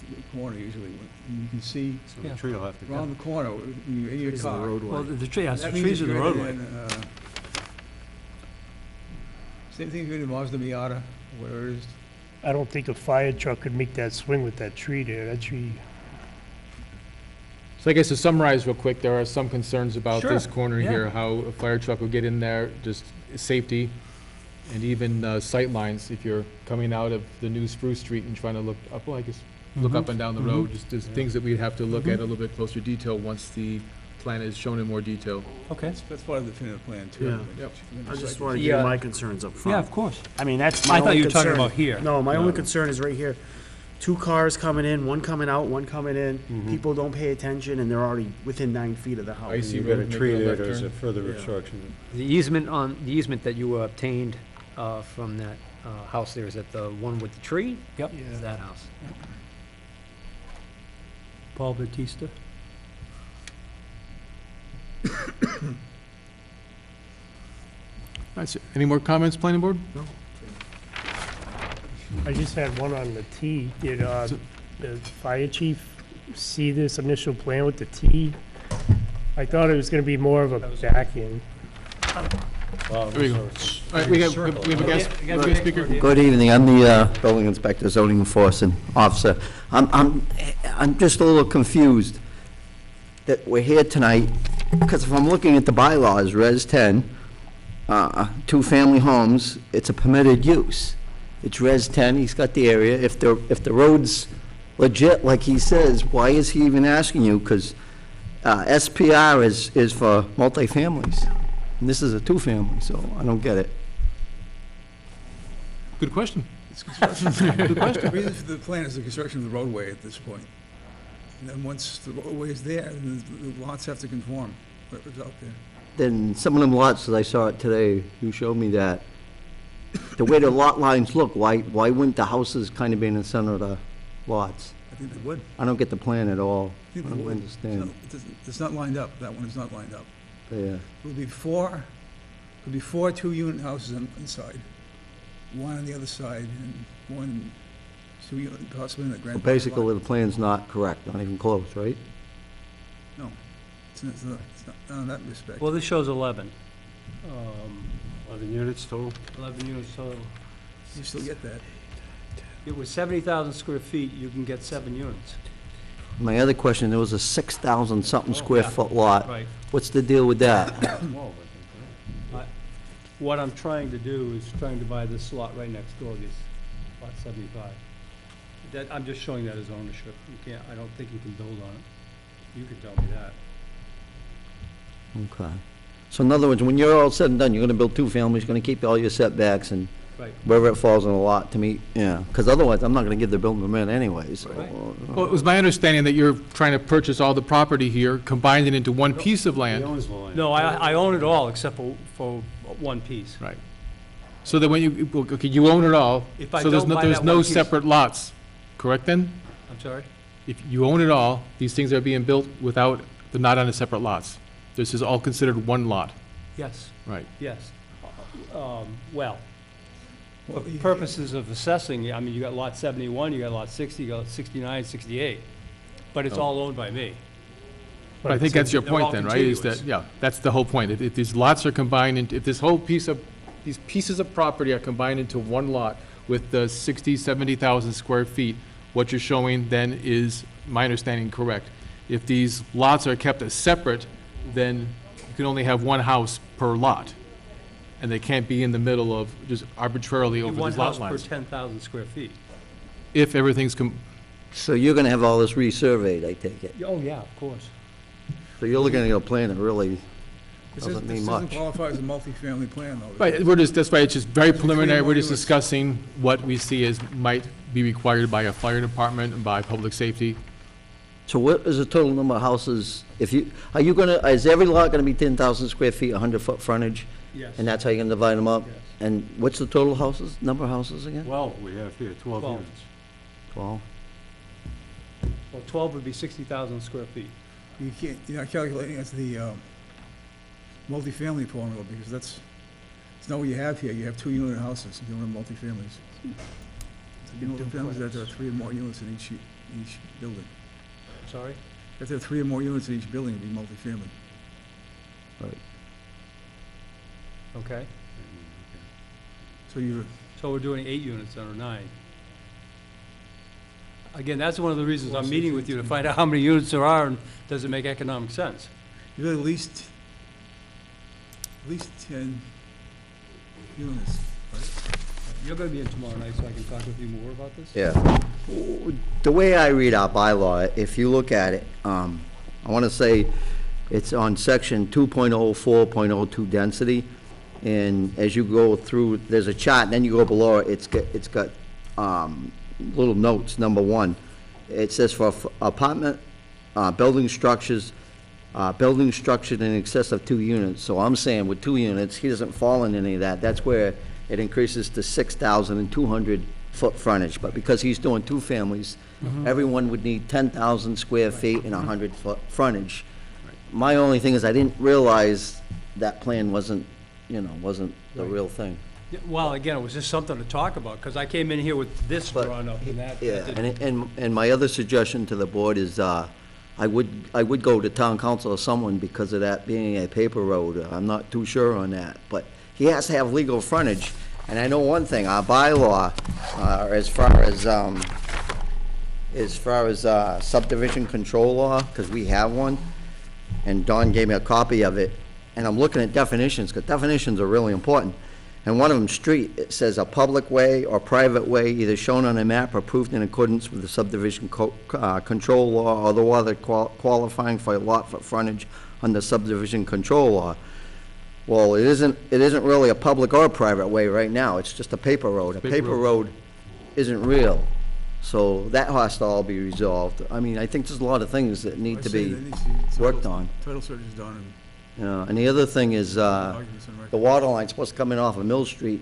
Speaker 4: the corner usually. You can see
Speaker 2: So the tree will have to go.
Speaker 4: around the corner when you're in your
Speaker 3: This is the
Speaker 4: car.
Speaker 6: Well,
Speaker 3: roadway.
Speaker 6: the tree, yes, the
Speaker 4: That means
Speaker 6: trees are
Speaker 4: if
Speaker 6: the
Speaker 4: you're
Speaker 6: roadway.
Speaker 4: in, Same thing if you're in Mazda Miata, where it is.
Speaker 5: I don't think a fire truck could make that swing with that tree there. That tree,
Speaker 1: So I guess to summarize real quick, there are some concerns about
Speaker 6: Sure,
Speaker 1: this corner
Speaker 6: yeah.
Speaker 1: here, how a fire truck will get in there, just safety, and even sight lines if you're coming out of the new Spruce Street and trying to look up, well, I guess, look up and down the road. Just there's things that we'd have to look at a little bit closer detail once the plan is shown in more detail.
Speaker 6: Okay.
Speaker 4: That's part of the definitive plan too.
Speaker 3: Yeah.
Speaker 4: Yep.
Speaker 3: I just want to
Speaker 7: The,
Speaker 3: get my concerns up
Speaker 6: Yeah,
Speaker 3: front.
Speaker 6: of course.
Speaker 3: I mean, that's my
Speaker 6: I
Speaker 3: only
Speaker 6: thought you were talking
Speaker 3: concern.
Speaker 6: about here.
Speaker 3: No, my
Speaker 1: No.
Speaker 3: only concern is right here. 2 cars coming in, one coming out, one coming in.
Speaker 6: Mm-hmm.
Speaker 3: People don't pay attention and they're already within 9 feet of the house.
Speaker 1: I see.
Speaker 2: You've got a
Speaker 1: road, make
Speaker 2: tree
Speaker 1: a
Speaker 2: there,
Speaker 1: left
Speaker 2: there's a
Speaker 1: turn.
Speaker 2: further
Speaker 3: Yeah.
Speaker 2: obstruction.
Speaker 7: the easement that you obtained from that house there, is that the one with the tree?
Speaker 6: Yep.
Speaker 7: Is that house?
Speaker 6: Paul Batista.
Speaker 1: That's it. Any more comments, planning board?
Speaker 5: I just had one on the T. Did, the fire chief see this initial plan with the T? I thought it was gonna be more of a back end.
Speaker 2: Well,
Speaker 1: There we go.
Speaker 2: so it's
Speaker 1: All right, we have a guest, guest speaker.
Speaker 9: Good evening, I'm the building inspector, zoning enforcement officer. I'm just a little confused that we're here tonight, because if I'm looking at the bylaws, Res 10, 2-family homes, it's a permitted use. It's Res 10, he's got the area. If the road's legit, like he says, why is he even asking you? Because SPR is for multifamilies, and this is a 2-family, so I don't get it.
Speaker 1: Good question.
Speaker 6: Good question.
Speaker 4: The reason for the plan is the construction of the roadway at this point. And then once the roadway is there, then the lots have to conform, whatever's out there.
Speaker 9: Then some of them lots, as I saw it today, you showed me that, the way the lot lines look, why wouldn't the houses kind of be in the center of the lots?
Speaker 4: I think they would.
Speaker 9: I don't get the plan at all.
Speaker 4: I think
Speaker 9: I
Speaker 4: they
Speaker 9: don't
Speaker 4: would.
Speaker 9: understand.
Speaker 4: It's not lined up, that one is not lined up.
Speaker 9: Yeah.
Speaker 4: It would be four 2-unit houses inside, one on the other side, and one 2-unit, possibly in the
Speaker 9: So
Speaker 4: grand.
Speaker 9: basically, the plan's not correct, not even close, right?
Speaker 4: No, it's not in that respect.
Speaker 6: Well, this shows 11.
Speaker 2: 11 units total?
Speaker 6: 11 units total.
Speaker 4: You still get that.
Speaker 6: It was 70,000 square feet, you can get 7 units.
Speaker 9: My other question, there was a 6,000-something
Speaker 6: Oh,
Speaker 9: square
Speaker 6: yeah.
Speaker 9: foot lot.
Speaker 6: Right.
Speaker 9: What's the deal with that?
Speaker 6: What I'm trying to do is trying to buy this lot right next door, this lot 75. That, I'm just showing that as ownership. You can't, I don't think you can build on it. You can tell me that.
Speaker 9: Okay. So in other words, when you're all said and done, you're gonna build two families, you're gonna keep all your setbacks and
Speaker 6: Right.
Speaker 9: wherever it falls in the lot to meet, yeah, because otherwise, I'm not gonna give the building permit anyways.
Speaker 6: Right.
Speaker 1: Well, it was my understanding that you're trying to purchase all the property here, combine it into one piece of
Speaker 2: He
Speaker 1: land.
Speaker 2: owns the land.
Speaker 6: No, I own it all except for one piece.
Speaker 1: Right. So that when you, okay, you own it all,
Speaker 6: If I
Speaker 1: so there's
Speaker 6: don't
Speaker 1: no,
Speaker 6: buy
Speaker 1: there's
Speaker 6: that
Speaker 1: no
Speaker 6: one piece-
Speaker 1: separate lots, correct then?
Speaker 6: I'm sorry?
Speaker 1: If you own it all, these things are being built without, they're not on the separate lots. This is all considered one lot,
Speaker 6: Yes,
Speaker 1: right?
Speaker 6: yes. Well, for purposes of assessing, I mean, you got lot 71, you got lot 60, you got 69, 68, but it's all owned by me.
Speaker 1: But I think that's your
Speaker 6: They're all
Speaker 1: point then, right? Is
Speaker 6: contiguous.
Speaker 1: that, yeah, that's the whole point. If these lots are combined, if this whole piece of, these pieces of property are combined into one lot with the 60, 70,000 square feet, what you're showing then is, my understanding correct. If these lots are kept as separate, then you can only have one house per lot. And they can't be in the middle of, just arbitrarily over
Speaker 6: One
Speaker 1: these lot
Speaker 6: house per
Speaker 1: lines.
Speaker 6: 10,000 square feet.
Speaker 1: If everything's,
Speaker 9: So you're gonna have all this resurveyed, I take it?
Speaker 6: Oh, yeah, of course.
Speaker 9: So you're looking at a plan that really
Speaker 4: This
Speaker 9: doesn't mean
Speaker 4: doesn't
Speaker 9: much.
Speaker 4: qualify as a multifamily plan, though.
Speaker 1: right, we're just, that's why it's just very
Speaker 4: It's between
Speaker 1: preliminary. We're
Speaker 4: more
Speaker 1: just
Speaker 4: units.
Speaker 1: discussing what we see as might be required by a fire department and by public safety.
Speaker 9: So what is the total number of houses, if you, are you gonna, is every lot gonna be 10,000 square feet, 100-foot frontage?
Speaker 6: Yes.
Speaker 9: And that's how you're gonna divide them up?
Speaker 6: Yes.
Speaker 9: And what's the total houses, number of houses again?
Speaker 2: 12 we have here, 12
Speaker 6: 12.
Speaker 2: units.
Speaker 9: 12?
Speaker 6: Well, 12 would be 60,000 square feet.
Speaker 4: You can't, you're not calculating as the multifamily formula, because that's not what you have here. You have 2-unit houses, you don't have multifamilies. You know, multifamilies, that there are 3 or more units in each building.
Speaker 6: Sorry?
Speaker 4: If there are 3 or more units in each building, it'd be multifamily.
Speaker 6: Okay.
Speaker 4: So you're,
Speaker 6: So we're doing 8 units or 9. Again, that's one of the reasons I'm meeting with you, to find out how many units there are and does it make economic sense?
Speaker 4: you have at least 10 units, right?
Speaker 6: You're gonna be in tomorrow night, so I can talk with you more about this?
Speaker 9: Yeah. The way I read our bylaw, if you look at it, I want to say it's on section 2.04.02 density, and as you go through, there's a chart, and then you go below it, it's got little notes. Number 1, it says for apartment, building structures in excess of 2 units. So I'm saying with 2 units, he doesn't fall in any of that. That's where it increases to 6,200 foot frontage. But because he's doing 2 families, everyone would need 10,000 square feet and 100-foot frontage. My only thing is I didn't realize that plan wasn't the real thing.
Speaker 6: Yeah, well, again, it was just something to talk about, because I came in here with this
Speaker 9: But-
Speaker 6: drawn up and that.
Speaker 9: Yeah,
Speaker 6: that didn't-
Speaker 9: and my other suggestion to the board is, I would go to town council or someone because of that being a paper road. I'm not too sure on that, but he has to have legal frontage. And I know one thing, our bylaw, as far as subdivision control law, because we have one, and Don gave me a copy of it, and I'm looking at definitions, because definitions are really important. And one of them, street, it says a public way or private way, either shown on a map or approved in accordance with the subdivision control law or the law that qualifying for a lot for frontage under subdivision control law. Well, it isn't really a public or private way right now, it's just a paper road. A paper road isn't real, so that has to all be resolved. I mean, I think there's a lot of things that need
Speaker 4: I
Speaker 9: to
Speaker 4: say
Speaker 9: be
Speaker 4: that needs to be
Speaker 9: worked on.
Speaker 4: Title search is done, and
Speaker 9: And the other thing is,
Speaker 4: arguments on record.
Speaker 9: the water line's supposed to come in off of Mill Street.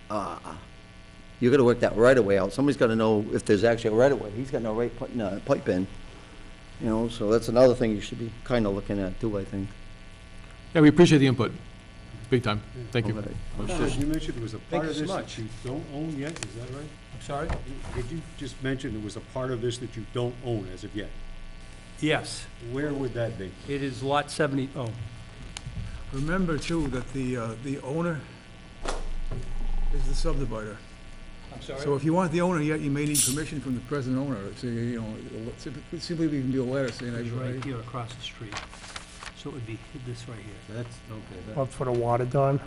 Speaker 9: You gotta work that right of way out. Somebody's gotta know if there's actually a right of way. He's got no right putting a pipe in. So that's another thing you should be kinda looking at too, I think.
Speaker 1: Yeah, we appreciate the input, big time. Thank you.
Speaker 9: Okay.
Speaker 2: You mentioned there was a part
Speaker 6: you
Speaker 2: of
Speaker 6: so
Speaker 2: this
Speaker 6: much.
Speaker 2: that you don't own yet, is that right?
Speaker 6: I'm sorry?
Speaker 2: Did you just mention there was a part of this that you don't own as of yet?
Speaker 6: Yes,
Speaker 2: Where would that be?
Speaker 6: it is lot 70, oh,
Speaker 4: Remember, too, that the owner is the subdivider.
Speaker 6: I'm sorry?
Speaker 4: So if you want the owner, you may need permission from the present owner. Say, simply you can do a letter saying,
Speaker 6: It's right
Speaker 4: I,
Speaker 6: here across the street. So it would be this right here.
Speaker 2: That's, okay,
Speaker 5: Up for the water, Don?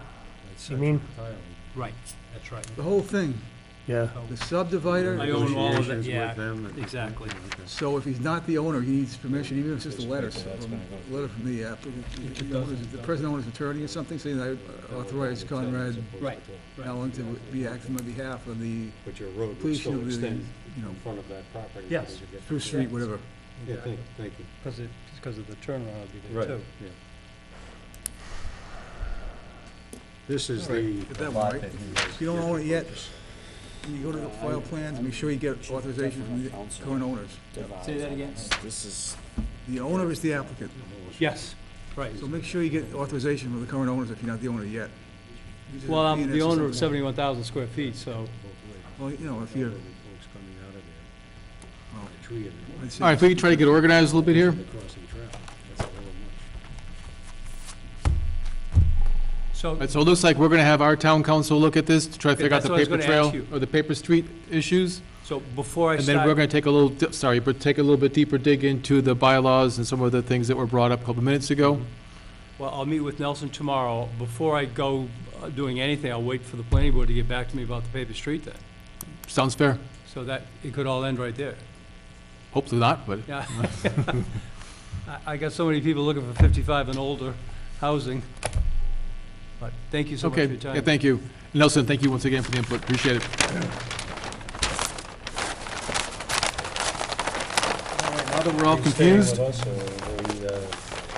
Speaker 2: that's
Speaker 5: You mean?
Speaker 2: entirely.
Speaker 6: Right, that's right.
Speaker 4: the whole thing
Speaker 5: Yeah.
Speaker 6: So-
Speaker 4: The subdivider,
Speaker 6: I own all of it,
Speaker 2: Negotiations
Speaker 6: yeah,
Speaker 2: with them and-
Speaker 6: exactly.
Speaker 2: Okay.
Speaker 4: so if he's not the owner, he needs permission, even if it's just a letter, letter from the the present owner's attorney or something, saying that I authorize Conrad
Speaker 6: Right,
Speaker 4: Allen to be acting on behalf of the
Speaker 2: But your road would
Speaker 4: police,
Speaker 2: still extend
Speaker 4: you know,
Speaker 2: in front of that property.
Speaker 6: Yes.
Speaker 2: as you get-
Speaker 4: through street, whatever.
Speaker 2: Yeah, thank you.
Speaker 6: because of the turnaround will be there
Speaker 2: Right,
Speaker 6: too.
Speaker 2: yeah. This is
Speaker 4: All right,
Speaker 2: the.
Speaker 4: get that one right. If you don't own it yet, when you go to the file plans, make sure you get authorization from the current owners.
Speaker 6: Say that again?
Speaker 3: This is,
Speaker 4: The owner is the applicant,
Speaker 6: Yes, right.
Speaker 4: so make sure you get authorization from the current owners if you're not the owner yet. Usually
Speaker 6: Well, I'm
Speaker 4: P&S
Speaker 6: the
Speaker 4: or
Speaker 6: owner of
Speaker 4: something.
Speaker 6: 71,000 square feet, so
Speaker 4: Well, you know, if you're,
Speaker 2: Folks coming out of there,
Speaker 4: well,
Speaker 2: a tree and
Speaker 4: I'd say-
Speaker 1: All right, if we can try to get organized a little bit here.
Speaker 2: crossing traffic, that's a hell of
Speaker 6: so
Speaker 1: All right, so it looks like we're gonna have our town council look at this to try to
Speaker 6: Okay,
Speaker 1: figure out
Speaker 6: that's
Speaker 1: the
Speaker 6: what I was
Speaker 1: paper
Speaker 6: gonna ask
Speaker 1: trail
Speaker 6: you.
Speaker 1: or the paper street issues.
Speaker 6: so before I
Speaker 1: And then we're
Speaker 6: start,
Speaker 1: gonna take a little, but take a little bit deeper dig into the bylaws and some of the things that were brought up a couple minutes ago.
Speaker 6: well, I'll meet with Nelson tomorrow. Before I go doing anything, I'll wait for the planning board to get back to me about the paper street then.
Speaker 1: Sounds fair?
Speaker 6: So that, it could all end right there.
Speaker 1: Hopefully not, but
Speaker 6: Yeah. I got so many people looking for 55 and older housing. But thank you so much for
Speaker 1: okay.
Speaker 6: your time.
Speaker 1: Yeah, thank you. Nelson, thank you once again for the input. Appreciate it. Now that we're all confused,
Speaker 2: much. Staying with us, or will we,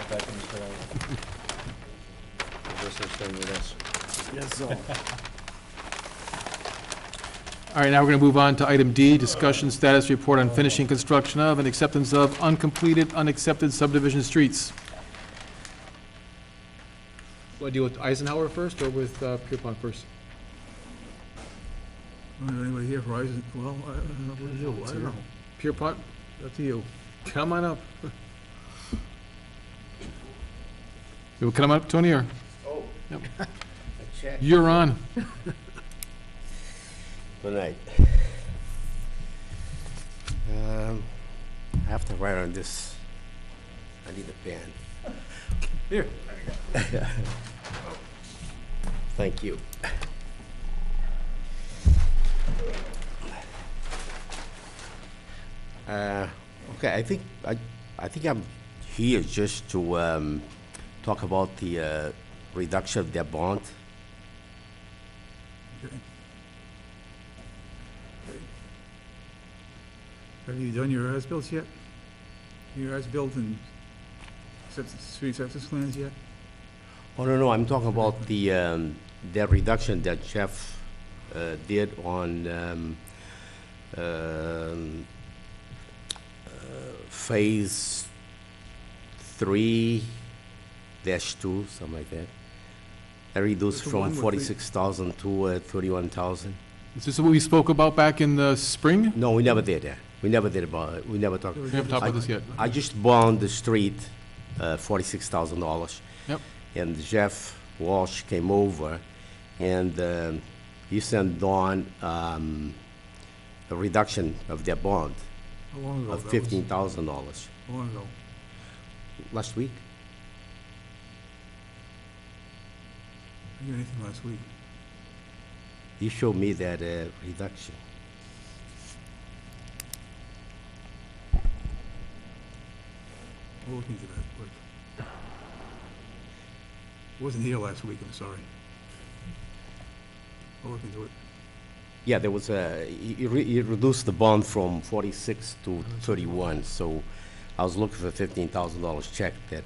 Speaker 2: back in Mr. Allen? I guess they're staying with us.
Speaker 3: yes, so.
Speaker 1: all right, now we're gonna move on to item D, discussion status report on finishing construction of and acceptance of uncompleted, unaccepted subdivision streets. Want to deal with Eisenhower first or with Pierpont first?
Speaker 4: Anybody here for Eisen, well, I don't know, what do you do? I don't know,
Speaker 1: Pierpont,
Speaker 4: up to you.
Speaker 1: come on up. You will come up, Tony, or?
Speaker 10: Oh.
Speaker 1: Yep.
Speaker 10: A check.
Speaker 1: You're on.
Speaker 10: Good night. I have to write on this. I need a pen.
Speaker 6: Here.
Speaker 10: Thank you. Okay, I think I'm here just to talk about the reduction of their bond.
Speaker 4: Have you done your as-bills yet? Your as-built and street acceptance plans yet?
Speaker 10: Oh, no, I'm talking about the reduction that Jeff did on phase 3-2, something like that. I reduced
Speaker 4: That's the one
Speaker 10: from
Speaker 4: with the-
Speaker 10: 46,000 to 31,000.
Speaker 1: Is this what we spoke about back in the spring?
Speaker 10: No, we never did that. We never did about it. We never talked.
Speaker 1: We haven't talked about this yet.
Speaker 10: I just bond the street, $46,000.
Speaker 1: Yep.
Speaker 10: And Jeff Walsh came over, and he sent Dawn a reduction of their bond
Speaker 4: How long ago?
Speaker 10: of
Speaker 4: that was?
Speaker 10: $15,000
Speaker 4: How long ago?
Speaker 10: last week.
Speaker 4: I didn't get anything last week.
Speaker 10: He showed me that reduction.
Speaker 4: We'll look into that quick. Wasn't here last week, I'm sorry. We'll look into it.
Speaker 10: Yeah, there was he reduced the bond from 46 to 31, so I was looking for $15,000 check that,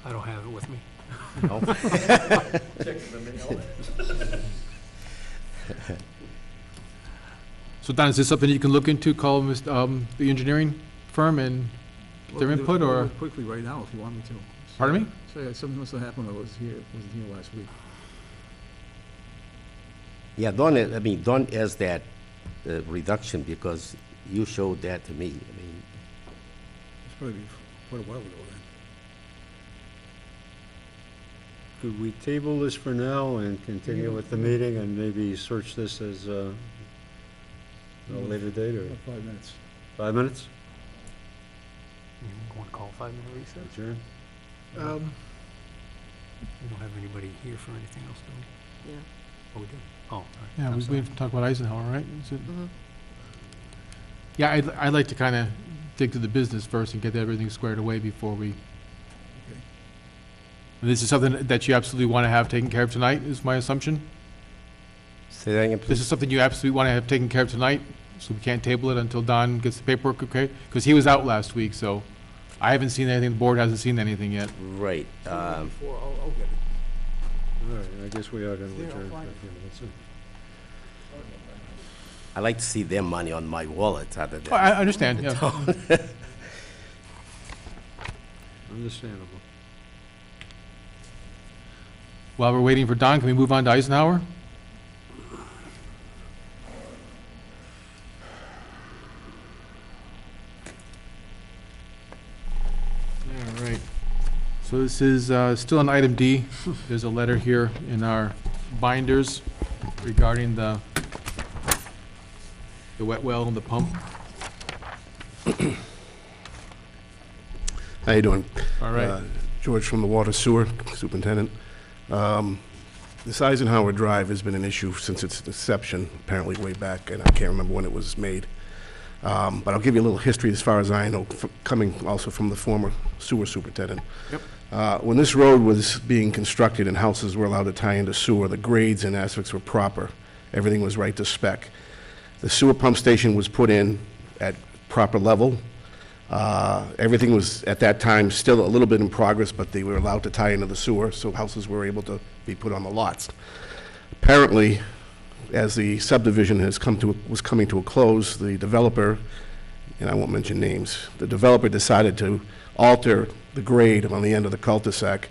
Speaker 7: I don't have it with me.
Speaker 10: no?
Speaker 1: So Don, is this something you can look into, call the engineering firm and their
Speaker 4: Well,
Speaker 1: input,
Speaker 4: we'll
Speaker 1: or,
Speaker 4: look quickly right now if you want me to.
Speaker 1: pardon me?
Speaker 4: So, something must have happened when I wasn't here last week.
Speaker 10: Yeah, Don has that reduction because you showed that to me. I mean,
Speaker 4: It's probably quite a while ago then.
Speaker 2: Could we table this for now and continue with the meeting and maybe search this as a later date, or
Speaker 4: About 5 minutes.
Speaker 2: 5 minutes?
Speaker 7: You want to call 5-minute recess?
Speaker 2: Adjourn?
Speaker 7: We don't have anybody here for anything else, do we?
Speaker 8: Yeah.
Speaker 7: Oh, we do.
Speaker 6: Oh,
Speaker 1: Yeah,
Speaker 6: I'm
Speaker 1: we
Speaker 6: sorry.
Speaker 1: talked about Eisenhower, right? Is it?
Speaker 8: Mhm.
Speaker 1: Yeah, I'd like to kind of dig to the business first and get everything squared away before we. This is something that you absolutely want to have taken care of tonight, is my assumption?
Speaker 10: Say that again,
Speaker 1: This
Speaker 10: please.
Speaker 1: is something you absolutely want to have taken care of tonight, so we can't table it until Don gets the paperwork, okay? Because he was out last week, so I haven't seen anything, the board hasn't seen anything yet.
Speaker 10: Right.
Speaker 4: I'll get it.
Speaker 2: All right, I guess we are gonna
Speaker 4: Yeah, I'll
Speaker 2: return for a
Speaker 4: find it.
Speaker 2: few minutes.
Speaker 10: I like to see their money on my wallet other than.
Speaker 1: Oh, I understand, yeah.
Speaker 2: Understandable.
Speaker 1: While we're waiting for Don, can we move on to Eisenhower? All right. So this is still on item D. There's a letter here in our binders regarding the wet well and the pump.
Speaker 11: How you doing?
Speaker 1: All right.
Speaker 11: George from the Water Sewer Superintendent. This Eisenhower Drive has been an issue since its inception, apparently way back, and I can't remember when it was made. But I'll give you a little history as far as I know, coming also from the former sewer superintendent.
Speaker 1: Yep.
Speaker 11: When this road was being constructed and houses were allowed to tie into sewer, the grades and aspects were proper. Everything was right to spec. The sewer pump station was put in at proper level. Everything was, at that time, still a little bit in progress, but they were allowed to tie into the sewer, so houses were able to be put on the lots. Apparently, as the subdivision was coming to a close, the developer, and I won't mention names, the developer decided to alter the grade on the end of the cul-de-sac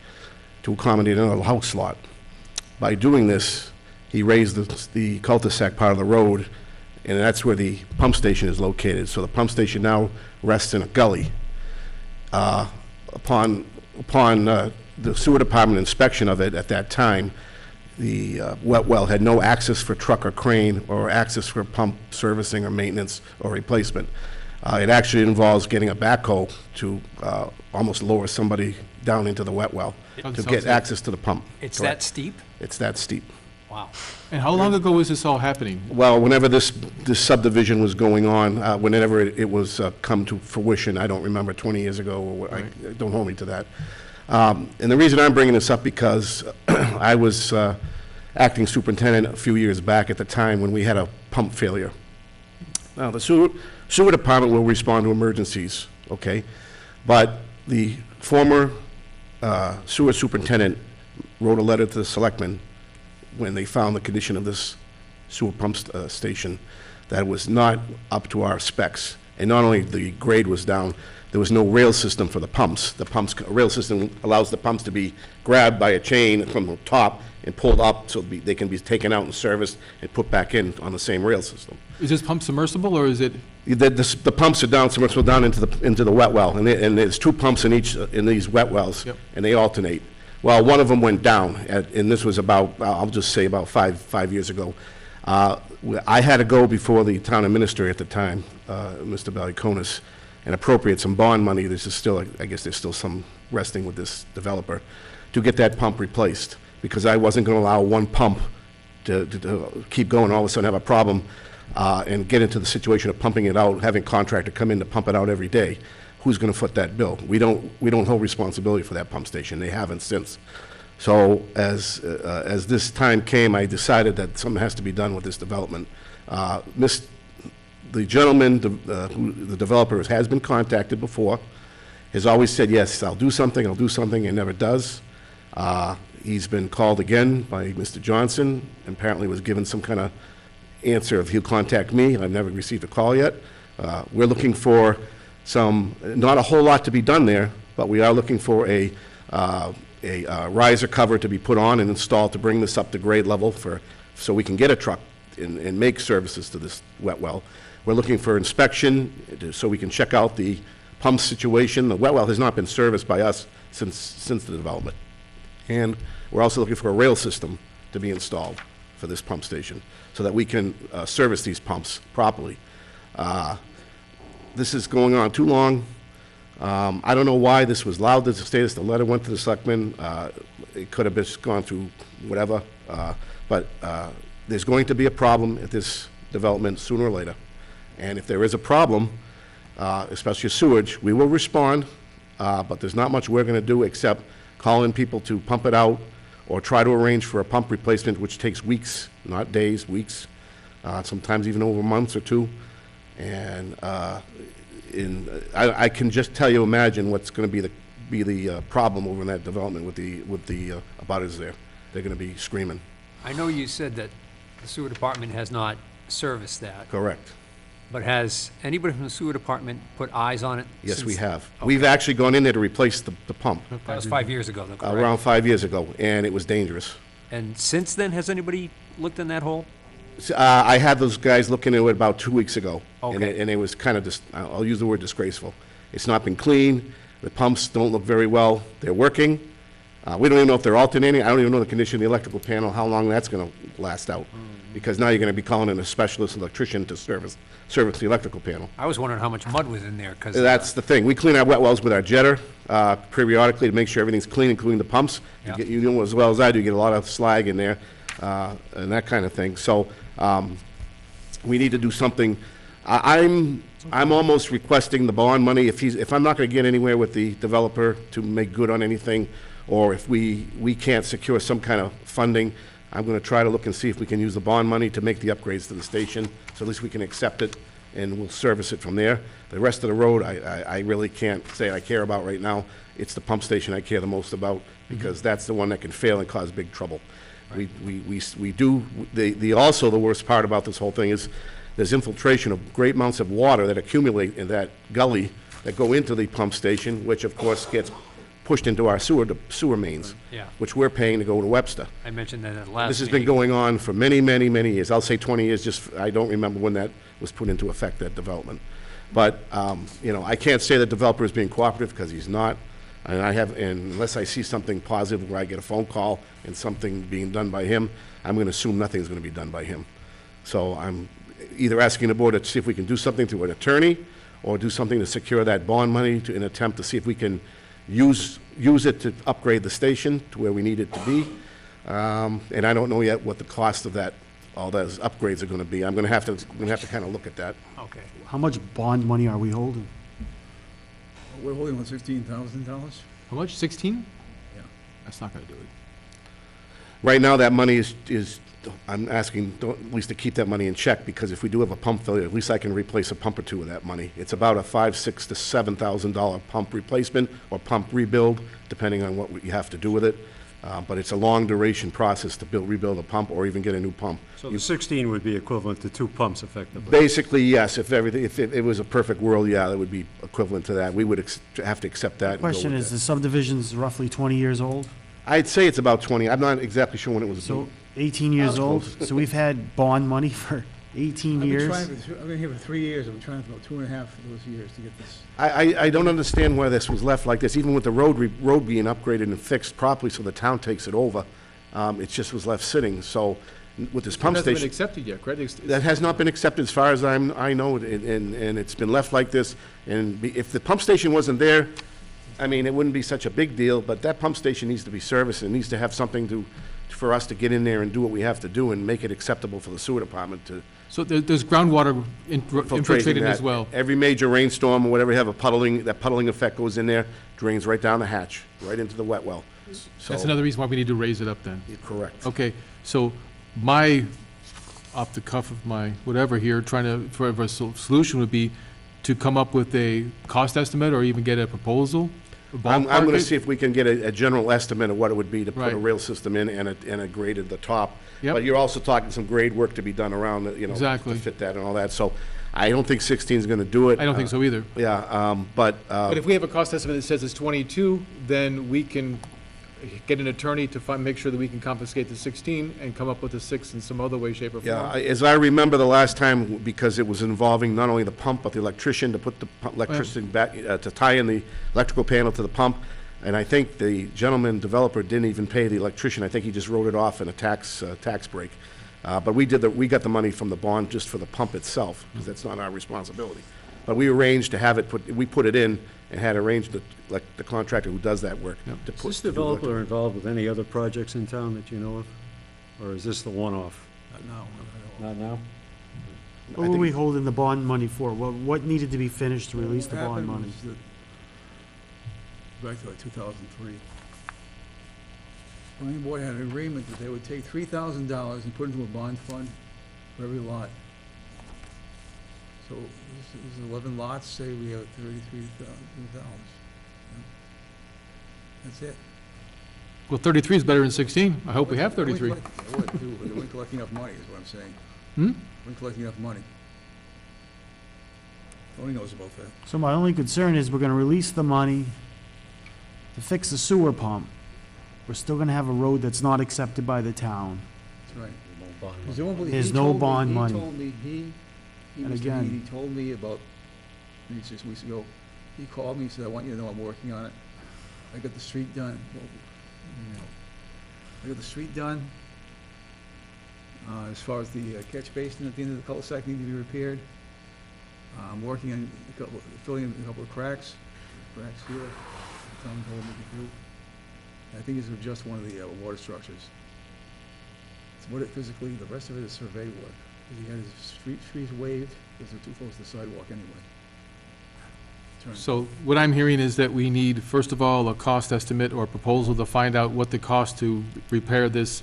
Speaker 11: to accommodate another house lot. By doing this, he raised the cul-de-sac part of the road, and that's where the pump station is located. So the pump station now rests in a gully. Upon the sewer department inspection of it at that time, the wet well had no access for truck or crane or access for pump servicing or maintenance or replacement. It actually involves getting a backhoe to almost lower somebody down into the wet well to get access to the pump.
Speaker 7: It's
Speaker 11: Correct.
Speaker 7: that steep?
Speaker 11: It's that steep.
Speaker 7: Wow.
Speaker 1: And how long ago was this all happening?
Speaker 11: Well, whenever this subdivision was going on, whenever it was come to fruition, I don't remember, 20 years ago, or don't hold me to that. And the reason I'm bringing this up because I was acting superintendent a few years back at the time when we had a pump failure. Now, the sewer department will respond to emergencies, okay? But the former sewer superintendent wrote a letter to the selectmen when they found the condition of this sewer pump station that was not up to our specs. And not only the grade was down, there was no rail system for the pumps. Rail system allows the pumps to be grabbed by a chain from the top and pulled up so they can be taken out and serviced and put back in on the same rail system.
Speaker 1: Is this pump submersible, or is it?
Speaker 11: The pumps are down, submersible down into the wet well, and there's two pumps in these wet wells,
Speaker 1: Yep.
Speaker 11: and they alternate. Well, one of them went down, and this was about, I'll just say about five years ago. I had to go before the town administrator at the time, Mr. Ballyconis, and appropriate some bond money. There's still, I guess there's still some resting with this developer, to get that pump replaced, because I wasn't going to allow one pump to keep going, all of a sudden have a problem, and get into the situation of pumping it out, having a contractor come in to pump it out every day. Who's going to foot that bill? We don't hold responsibility for that pump station. They haven't since. So as this time came, I decided that something has to be done with this development. The gentleman, the developer, has been contacted before, has always said, yes, I'll do something, and never does. He's been called again by Mr. Johnson, and apparently was given some kind of answer if he'll contact me. I've never received a call yet. We're looking for not a whole lot to be done there, but we are looking for a riser cover to be put on and installed to bring this up to grade level so we can get a truck and make services to this wet well. We're looking for inspection so we can check out the pump situation. The wet well has not been serviced by us since the development. And we're also looking for a rail system to be installed for this pump station so that we can service these pumps properly. This is going on too long. I don't know why this was allowed to stay this. The letter went to the selectmen. It could have just gone through whatever. But there's going to be a problem at this development sooner or later. And if there is a problem, especially sewage, we will respond, but there's not much we're going to do except call in people to pump it out or try to arrange for a pump replacement, which takes weeks, not days, weeks, sometimes even over months or two. And I can just tell you, imagine what's going to be the problem over in that development with the abutters there. They're going to be screaming.
Speaker 7: I know you said that the sewer department has not serviced that,
Speaker 11: Correct.
Speaker 7: but has anybody from the sewer department put eyes on it?
Speaker 11: Yes, we
Speaker 7: since-
Speaker 11: have.
Speaker 7: Okay.
Speaker 11: We've actually gone in there to replace the pump
Speaker 7: That was 5 years ago, though, correct?
Speaker 11: around 5 years ago, and it was dangerous.
Speaker 7: And since then, has anybody looked in that hole?
Speaker 11: I had those guys look into it about 2 weeks ago.
Speaker 7: Okay.
Speaker 11: And it was kind of, I'll use the word disgraceful. It's not been cleaned, the pumps don't look very well, they're working. We don't even know if they're alternating, I don't even know the condition of the electrical panel, how long that's gonna last out. Because now you're gonna be calling in a specialist electrician to service the electrical panel.
Speaker 7: I was wondering how much mud was in there, because...
Speaker 11: That's the thing, we clean our wet wells with our jetter periodically to make sure everything's clean, including the pumps.
Speaker 7: Yeah.
Speaker 11: You know as well as I do, you get a lot of slag in there, and that kind of thing. So, we need to do something. I'm almost requesting the bond money, if I'm not gonna get anywhere with the developer to make good on anything, or if we can't secure some kind of funding, I'm gonna try to look and see if we can use the bond money to make the upgrades to the station, so at least we can accept it, and we'll service it from there. The rest of the road, I really can't say I care about right now. It's the pump station I care the most about, because that's the one that can fail and cause big trouble. We do, also the worst part about this whole thing is there's infiltration of great amounts of water that accumulate in that gully that go into the pump station, which of course gets pushed into our sewer mains,
Speaker 7: Yeah.
Speaker 11: which we're paying to go to Webster.
Speaker 7: I mentioned that at the last
Speaker 11: This has been
Speaker 7: meeting.
Speaker 11: going on for many, many, many years. I'll say 20 years, just, I don't remember when that was put into effect, that development. But, I can't say the developer is being cooperative, because he's not. And unless I see something positive where I get a phone call and something being done by him, I'm gonna assume nothing's gonna be done by him. So I'm either asking the board to see if we can do something through an attorney, or do something to secure that bond money in an attempt to see if we can use it to upgrade the station to where we need it to be. And I don't know yet what the cost of that, all those upgrades are gonna be. I'm gonna have to kind of look at that.
Speaker 7: Okay.
Speaker 3: How much bond money are we holding?
Speaker 4: We're holding on $16,000.
Speaker 1: How much, 16?
Speaker 4: Yeah.
Speaker 1: That's not gonna do it.
Speaker 11: Right now, that money is, I'm asking at least to keep that money in check, because if we do have a pump failure, at least I can replace a pump or two with that money. It's about a $5,000, $6,000 to $7,000 pump replacement or pump rebuild, depending on what you have to do with it. But it's a long duration process to rebuild a pump or even get a new pump.
Speaker 2: So the 16 would be equivalent to 2 pumps effectively?
Speaker 11: Basically, yes, if it was a perfect world, yeah, that would be equivalent to that. We would have to accept that and go
Speaker 3: Question
Speaker 11: with
Speaker 3: is,
Speaker 11: that.
Speaker 3: the subdivision's roughly 20 years old,
Speaker 11: I'd say it's about 20. I'm not exactly sure when it was
Speaker 3: so
Speaker 11: built.
Speaker 3: 18 years
Speaker 11: That's
Speaker 3: old.
Speaker 11: close.
Speaker 3: So we've had bond money for 18
Speaker 4: I've
Speaker 3: years.
Speaker 4: been here for 3 years, I've been trying for about 2.5 of those years to get this.
Speaker 11: I don't understand why this was left like this, even with the road being upgraded and fixed properly so the town takes it over. It just was left sitting, so with this pump
Speaker 1: It hasn't been
Speaker 11: station,
Speaker 1: accepted yet, correct?
Speaker 11: that has not been accepted as far as I know, and it's been left like this. And if the pump station wasn't there, I mean, it wouldn't be such a big deal, but that pump station needs to be serviced, and needs to have something for us to get in there and do what we have to do and make it acceptable for the sewer department to
Speaker 1: So there's groundwater infiltrated as
Speaker 11: that.
Speaker 1: well.
Speaker 11: Every major rainstorm or whatever, you have that puddling effect goes in there, drains right down the hatch, right into the wet well. So,
Speaker 1: That's another reason why we need to raise it up then.
Speaker 11: you're correct.
Speaker 1: Okay, so my, off the cuff of my whatever here, for a solution would be to come up with a cost estimate or even get a proposal?
Speaker 11: I'm
Speaker 1: ballpark
Speaker 11: gonna
Speaker 1: it?
Speaker 11: see if we can get a general estimate of what it would be to put a
Speaker 1: Right.
Speaker 11: rail system in and a grade at the top.
Speaker 1: Yep.
Speaker 11: But you're also talking some grade work to be done around, to
Speaker 1: Exactly.
Speaker 11: fit that and all that. So I don't think 16 is gonna do it.
Speaker 1: I don't think so either.
Speaker 11: Yeah, but
Speaker 1: But if we have a cost estimate that says it's 22, then we can get an attorney to make sure that we can confiscate the 16 and come up with a 6 in some other way, shape, or
Speaker 11: yeah,
Speaker 1: form.
Speaker 11: as I remember the last time, because it was involving not only the pump, but the electrician to put the electricity back, to tie in the electrical panel to the pump. And I think the gentleman developer didn't even pay the electrician. I think he just wrote it off in a tax break. But we got the money from the bond just for the pump itself, because that's not our responsibility. But we arranged to have it we put it in and had arranged the contractor who does that work.
Speaker 1: Yep.
Speaker 11: to
Speaker 2: Is this
Speaker 11: to do the
Speaker 2: developer involved with any other projects in town that you know of? Or is this the one-off?
Speaker 4: Not now.
Speaker 2: Not now?
Speaker 3: What were we holding the bond money for? What needed to be finished to release the
Speaker 4: What
Speaker 3: bond
Speaker 4: happened
Speaker 3: money?
Speaker 4: was that- Back to like 2003. Planning board had an agreement that they would take $3,000 and put into a bond fund for every lot. So this is 11 lots, say we have $33,000. That's it.
Speaker 1: Well, 33 is better than 16. I hope we have
Speaker 4: They weren't
Speaker 1: 33.
Speaker 4: collect- They would, too, but they weren't collecting enough money, is what I'm saying.
Speaker 1: Hmm?
Speaker 4: They weren't collecting enough money. Tony knows about that.
Speaker 3: So my only concern is we're gonna release the money to fix the sewer pump. We're still gonna have a road that's not accepted by the town.
Speaker 4: That's right.
Speaker 2: No bond money.
Speaker 4: Presumably,
Speaker 3: There's
Speaker 4: he
Speaker 3: no
Speaker 4: told me-
Speaker 3: bond money.
Speaker 4: He told me, he
Speaker 3: And
Speaker 4: was the
Speaker 3: again-
Speaker 4: meeting, he told me about, maybe 6 weeks ago, he called me, he said, I want you to know I'm working on it. I got the street done. I got the street done. As far as the catch basin at the end of the cul-de-sac need to be repaired. I'm working on filling in a couple of cracks here. Tom told me to do. I think it's just one of the water structures. It's what it physically, the rest of it is survey work. He had his streets waived, because they're too close to the sidewalk anyway. Turn.
Speaker 1: So what I'm hearing is that we need, first of all, a cost estimate or proposal to find out what the cost to repair this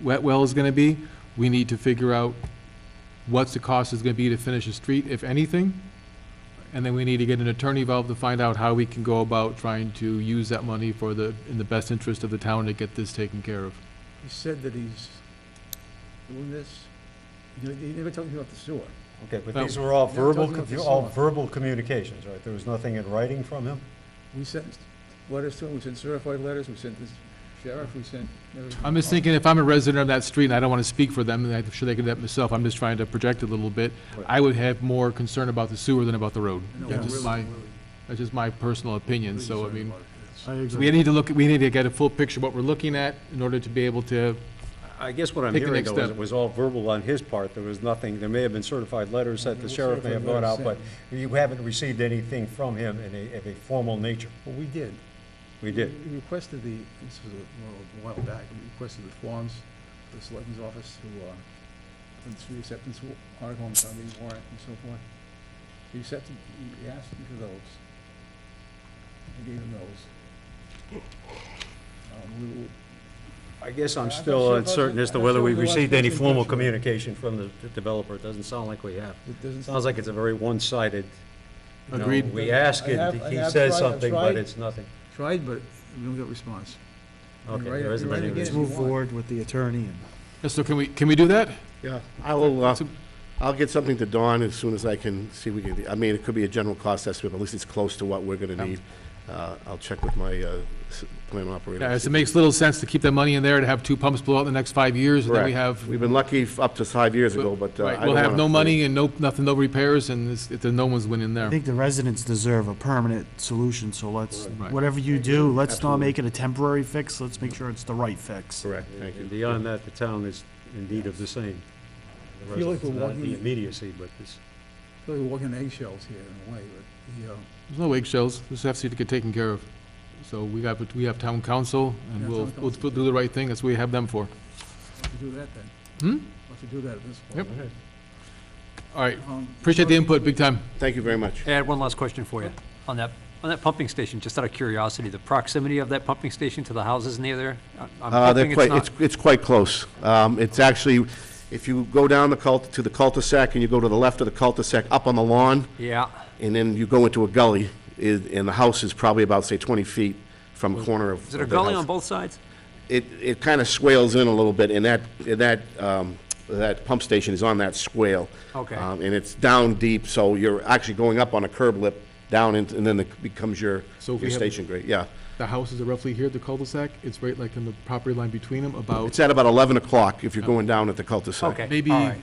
Speaker 1: wet well is gonna be. We need to figure out what's the cost is gonna be to finish a street, if anything. And then we need to get an attorney involved to find out how we can go about trying to use that money in the best interest of the town to get this taken care of.
Speaker 4: He said that he's doing this. He never told me about the sewer.
Speaker 2: Okay, but
Speaker 1: Well-
Speaker 2: these were all
Speaker 4: Yeah,
Speaker 2: verbal,
Speaker 4: talking about the
Speaker 2: all
Speaker 4: sewer.
Speaker 2: verbal communications, right? There was nothing in writing from him?
Speaker 4: We sent letters to him, we sent certified letters, we sent the sheriff, we sent everything.
Speaker 1: I'm just thinking, if I'm a resident of that street, and I don't want to speak for them, and I'm sure they can do that myself, I'm just trying to project a little bit. I would have more concern about the sewer than about the road.
Speaker 4: I know,
Speaker 1: That's
Speaker 4: we're
Speaker 1: just
Speaker 4: really-
Speaker 1: that's just my personal opinion,
Speaker 4: really
Speaker 1: so I
Speaker 4: concerned
Speaker 1: mean,
Speaker 4: about it.
Speaker 3: I agree.
Speaker 1: so we need to get a full picture of what we're looking at in order to be able to,
Speaker 2: I guess what I'm
Speaker 1: Take the
Speaker 2: hearing
Speaker 1: next
Speaker 2: though is
Speaker 1: step.
Speaker 2: it was all verbal on his part. There was nothing, there may have been certified letters that the
Speaker 4: Well,
Speaker 2: sheriff may have
Speaker 4: certified
Speaker 2: gone out,
Speaker 4: letters
Speaker 2: but you haven't received anything from him in a formal nature.
Speaker 4: Well, we did.
Speaker 2: We did.
Speaker 4: We requested this was a while back, we requested the forms, the selectmen's office for the street acceptance article on the town meeting warrant and so forth. He accepted, he asked me for those. I gave him those.
Speaker 2: I guess I'm
Speaker 4: I'm
Speaker 2: still
Speaker 4: not sure
Speaker 2: uncertain as to
Speaker 4: I'm
Speaker 2: whether
Speaker 4: not
Speaker 2: we
Speaker 4: sure if the
Speaker 2: received
Speaker 4: last
Speaker 2: any
Speaker 4: person
Speaker 2: formal
Speaker 4: touched it.
Speaker 2: communication from the developer. It doesn't sound like we have.
Speaker 4: It doesn't.
Speaker 2: Sounds like it's a very one-sided, you know,
Speaker 1: Agreed.
Speaker 2: we ask
Speaker 4: I
Speaker 2: it,
Speaker 4: have
Speaker 2: he
Speaker 4: tried-
Speaker 2: says
Speaker 4: I've
Speaker 2: something, but
Speaker 4: tried.
Speaker 2: it's nothing.
Speaker 4: Tried, but we don't get response.
Speaker 2: Okay,
Speaker 4: Right,
Speaker 2: there isn't
Speaker 4: right
Speaker 2: any
Speaker 4: again.
Speaker 3: Let's
Speaker 2: response.
Speaker 3: move forward with the attorney and.
Speaker 1: so can we do that?
Speaker 11: Yeah, I'll get something to Dawn as soon as I can see we can, I mean, it could be a general cost estimate, but at least it's close to what we're gonna need. I'll check with my plant operator.
Speaker 1: Yeah, it makes little sense to keep that money in there, to have 2 pumps blow out in the next 5 years, and then we
Speaker 11: Correct.
Speaker 1: have,
Speaker 11: We've been lucky up to 5 years ago, but I
Speaker 1: right,
Speaker 11: don't
Speaker 1: we'll have
Speaker 11: wanna-
Speaker 1: no money and nothing, no repairs, and no one's winning
Speaker 3: I
Speaker 1: there.
Speaker 3: think the residents deserve a permanent solution, so let's,
Speaker 1: Right.
Speaker 3: whatever you do, let's not
Speaker 11: Absolutely.
Speaker 3: make it a temporary fix, let's make sure it's the right fix.
Speaker 11: Correct, thank you.
Speaker 2: And beyond that, the town is in need of the same. The
Speaker 4: Feel like
Speaker 2: residents,
Speaker 4: we're
Speaker 2: not
Speaker 4: walking-
Speaker 2: the immediacy, but this,
Speaker 4: I feel like we're walking on eggshells here in a way, but
Speaker 1: There's no eggshells, this has to get taken care of. So we have town council, and
Speaker 4: Yeah,
Speaker 1: we'll
Speaker 4: town council.
Speaker 1: do the right thing, that's what we have them for.
Speaker 4: let's do that then.
Speaker 1: Hmm?
Speaker 4: Let's do that at this
Speaker 1: Yep.
Speaker 4: point.
Speaker 1: All right,
Speaker 4: Um,
Speaker 1: appreciate the input, big time.
Speaker 11: Thank you very much.
Speaker 7: I had one last question for you. On that pumping station, just out of curiosity, the proximity of that pumping station to the houses near there? I'm hoping
Speaker 11: They're
Speaker 7: it's not.
Speaker 11: it's quite close. It's actually, if you go down to the cul-de-sac and you go to the left of the cul-de-sac, up on the lawn,
Speaker 7: Yeah,
Speaker 11: and then you go into a gully, and the house is probably about, say, 20 feet from the corner of.
Speaker 7: is it a
Speaker 11: of the
Speaker 7: gully
Speaker 11: house.
Speaker 7: on both sides?
Speaker 11: It kind of swales in a little bit, and that pump station is on that swale.
Speaker 7: Okay.
Speaker 11: And it's down deep, so you're actually going up on a curb lip, down, and then it becomes your
Speaker 1: So if we have-
Speaker 11: station grade, yeah.
Speaker 1: The houses are roughly here, the cul-de-sac, it's right like in the property line between them, about
Speaker 11: It's at about 11 o'clock if you're going down at the cul-de-sac.
Speaker 7: Okay.
Speaker 1: maybe
Speaker 7: all right.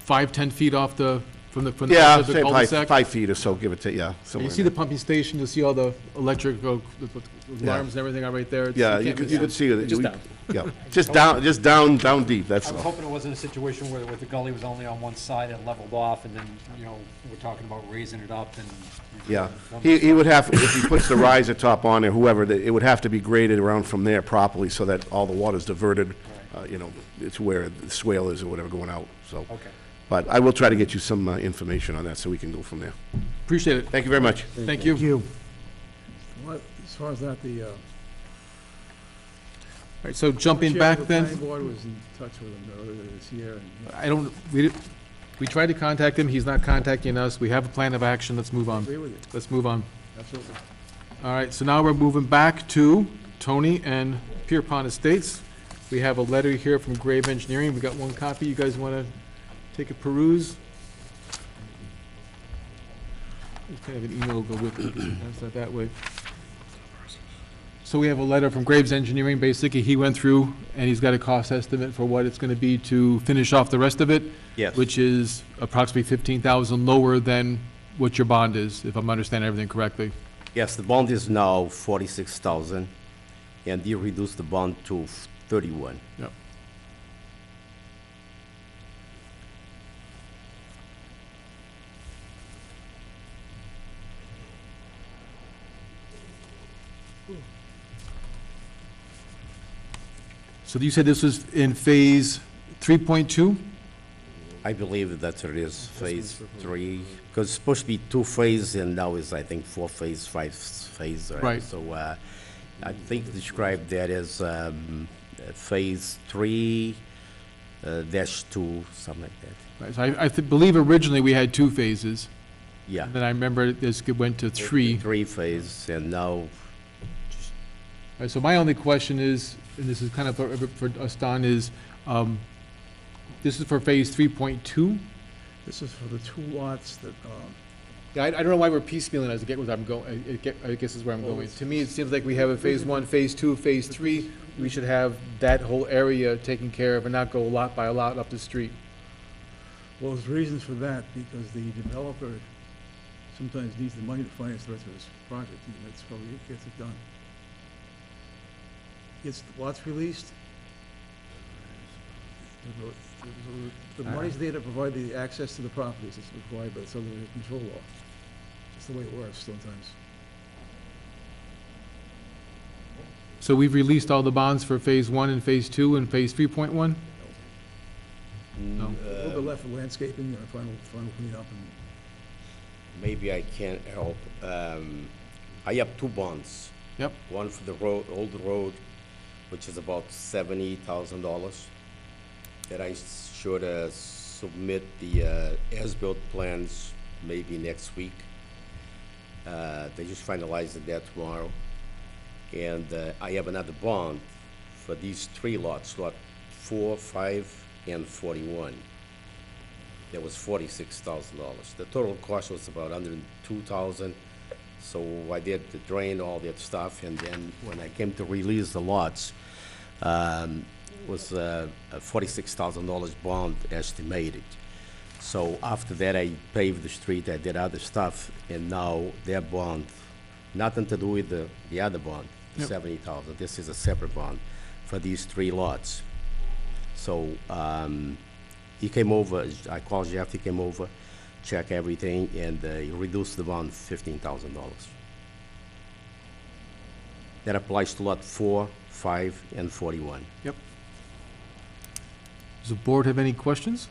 Speaker 1: 5-10 feet off from the
Speaker 11: Yeah,
Speaker 1: edge of the
Speaker 11: say
Speaker 1: cul-de-sac.
Speaker 11: 5 feet or so, give it to, yeah.
Speaker 1: You
Speaker 11: somewhere
Speaker 1: see
Speaker 11: in
Speaker 1: the
Speaker 11: there.
Speaker 1: pumping station, you'll see all the electric, the
Speaker 11: Yeah.
Speaker 1: alarms and everything are right there. It's-
Speaker 11: Yeah, you
Speaker 1: can't
Speaker 11: could
Speaker 1: miss
Speaker 11: you
Speaker 1: it.
Speaker 11: could see it.
Speaker 1: Just
Speaker 11: We-
Speaker 1: down.
Speaker 11: Yeah, just down deep, that's
Speaker 7: I was
Speaker 11: all.
Speaker 7: hoping it wasn't a situation where the gully was only on one side and leveled off, and then, we're talking about raising it up and.
Speaker 11: Yeah, he would have, if he puts the riser top on there, whoever, it would have to be graded around from there properly so that all the water's diverted it's where the swale is or whatever going out, so.
Speaker 7: Okay.
Speaker 11: But I will try to get you some information on that so we can go from there.
Speaker 1: Appreciate it.
Speaker 11: Thank you very much.
Speaker 1: Thank you.
Speaker 3: Thank you.
Speaker 4: What, as far as that,
Speaker 1: All right, so jumping
Speaker 4: chair
Speaker 1: back
Speaker 4: of the
Speaker 1: then,
Speaker 4: planning board was in touch with him earlier this year, and
Speaker 1: I don't, we tried to contact him, he's not contacting us, we have a plan of action, let's move
Speaker 4: I
Speaker 1: on.
Speaker 4: agree with you,
Speaker 1: Let's move on.
Speaker 4: absolutely.
Speaker 1: All right, so now we're moving back to Tony and Pierpont Estates. We have a letter here from Grave Engineering, we got one copy, you guys want to take a peruse? We can have an email go with it, that's not that way. So we have a letter from Graves Engineering, basically, he went through and he's got a cost estimate for what it's going to be to finish off the rest of it.
Speaker 10: Yes.
Speaker 1: Which is approximately 15,000 lower than what your bond is, if I'm understanding everything correctly.
Speaker 10: Yes, the bond is now 46,000, and you reduced the bond to 31.
Speaker 1: Yep. So you said this was in phase 3.2?
Speaker 10: I believe that it is phase 3, because it's supposed to be 2 phase, and now it's, I think, 4 phase, 5 phase.
Speaker 1: Right.
Speaker 10: So I think describe that as phase 3 dash 2, something like that.
Speaker 1: Right, so I believe originally we had 2 phases,
Speaker 10: Yeah.
Speaker 1: then I remember this went to 3.
Speaker 10: 3 phase, and now,
Speaker 1: Right, so my only question is, and this is kind of for us, Don, is, this is for phase 3.2?
Speaker 4: This is for the 2 lots that,
Speaker 1: Yeah, I don't know why we're piecemealing as I get where I'm going, I guess is where I'm going. To me, it seems like we have a phase 1, phase 2, phase 3. We should have that whole area taken care of and not go lot by lot up the street.
Speaker 4: well, there's reasons for that, because the developer sometimes needs the money to finance the rest of his project, and that's probably what gets it done. Gets the lots released. The money's there to provide the access to the properties that's required by the subdivision control law. That's the way it works sometimes.
Speaker 1: So we've released all the bonds for phase 1 and phase 2 and phase 3.1? No.
Speaker 4: A little bit left for landscaping, final cleanup, and
Speaker 10: maybe I can help. I have 2 bonds.
Speaker 1: Yep.
Speaker 10: One for the road, old road, which is about $70,000, that I should submit the as-built plans maybe next week. They just finalized that tomorrow. And I have another bond for these 3 lots, lot 4, 5, and 41. That was $46,000. The total cost was about $102,000. So I did the drain, all that stuff, and then when I came to release the lots, was a $46,000 bond estimated. So after that, I paved the street, I did other stuff, and now their bond, nothing to do with the other bond, the
Speaker 1: Yep.
Speaker 10: $70,000. This is a separate bond for these 3 lots. So he came over, I called Jeff, he came over, check everything, and he reduced the bond $15,000. That applies to lot 4, 5, and 41.
Speaker 1: Yep. Does the board have any questions?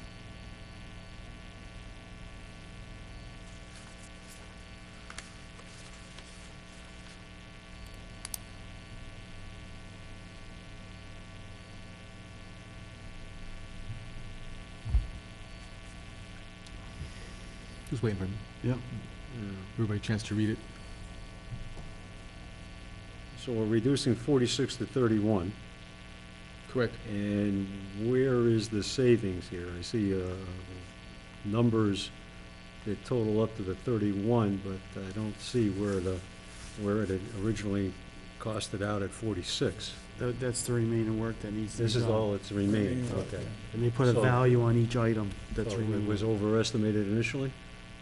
Speaker 1: Just waiting for him.
Speaker 3: Yep.
Speaker 1: Everybody a chance to read it.
Speaker 2: So we're reducing 46 to 31,
Speaker 1: Correct.
Speaker 2: and where is the savings here? I see numbers that total up to the 31, but I don't see where it had originally costed out at 46.
Speaker 3: That's the remaining work that needs to be
Speaker 2: This is
Speaker 3: done.
Speaker 2: all that's remaining, okay.
Speaker 3: And they put a
Speaker 2: So-
Speaker 3: value on each item that's
Speaker 2: So it
Speaker 3: remaining.
Speaker 2: was overestimated initially?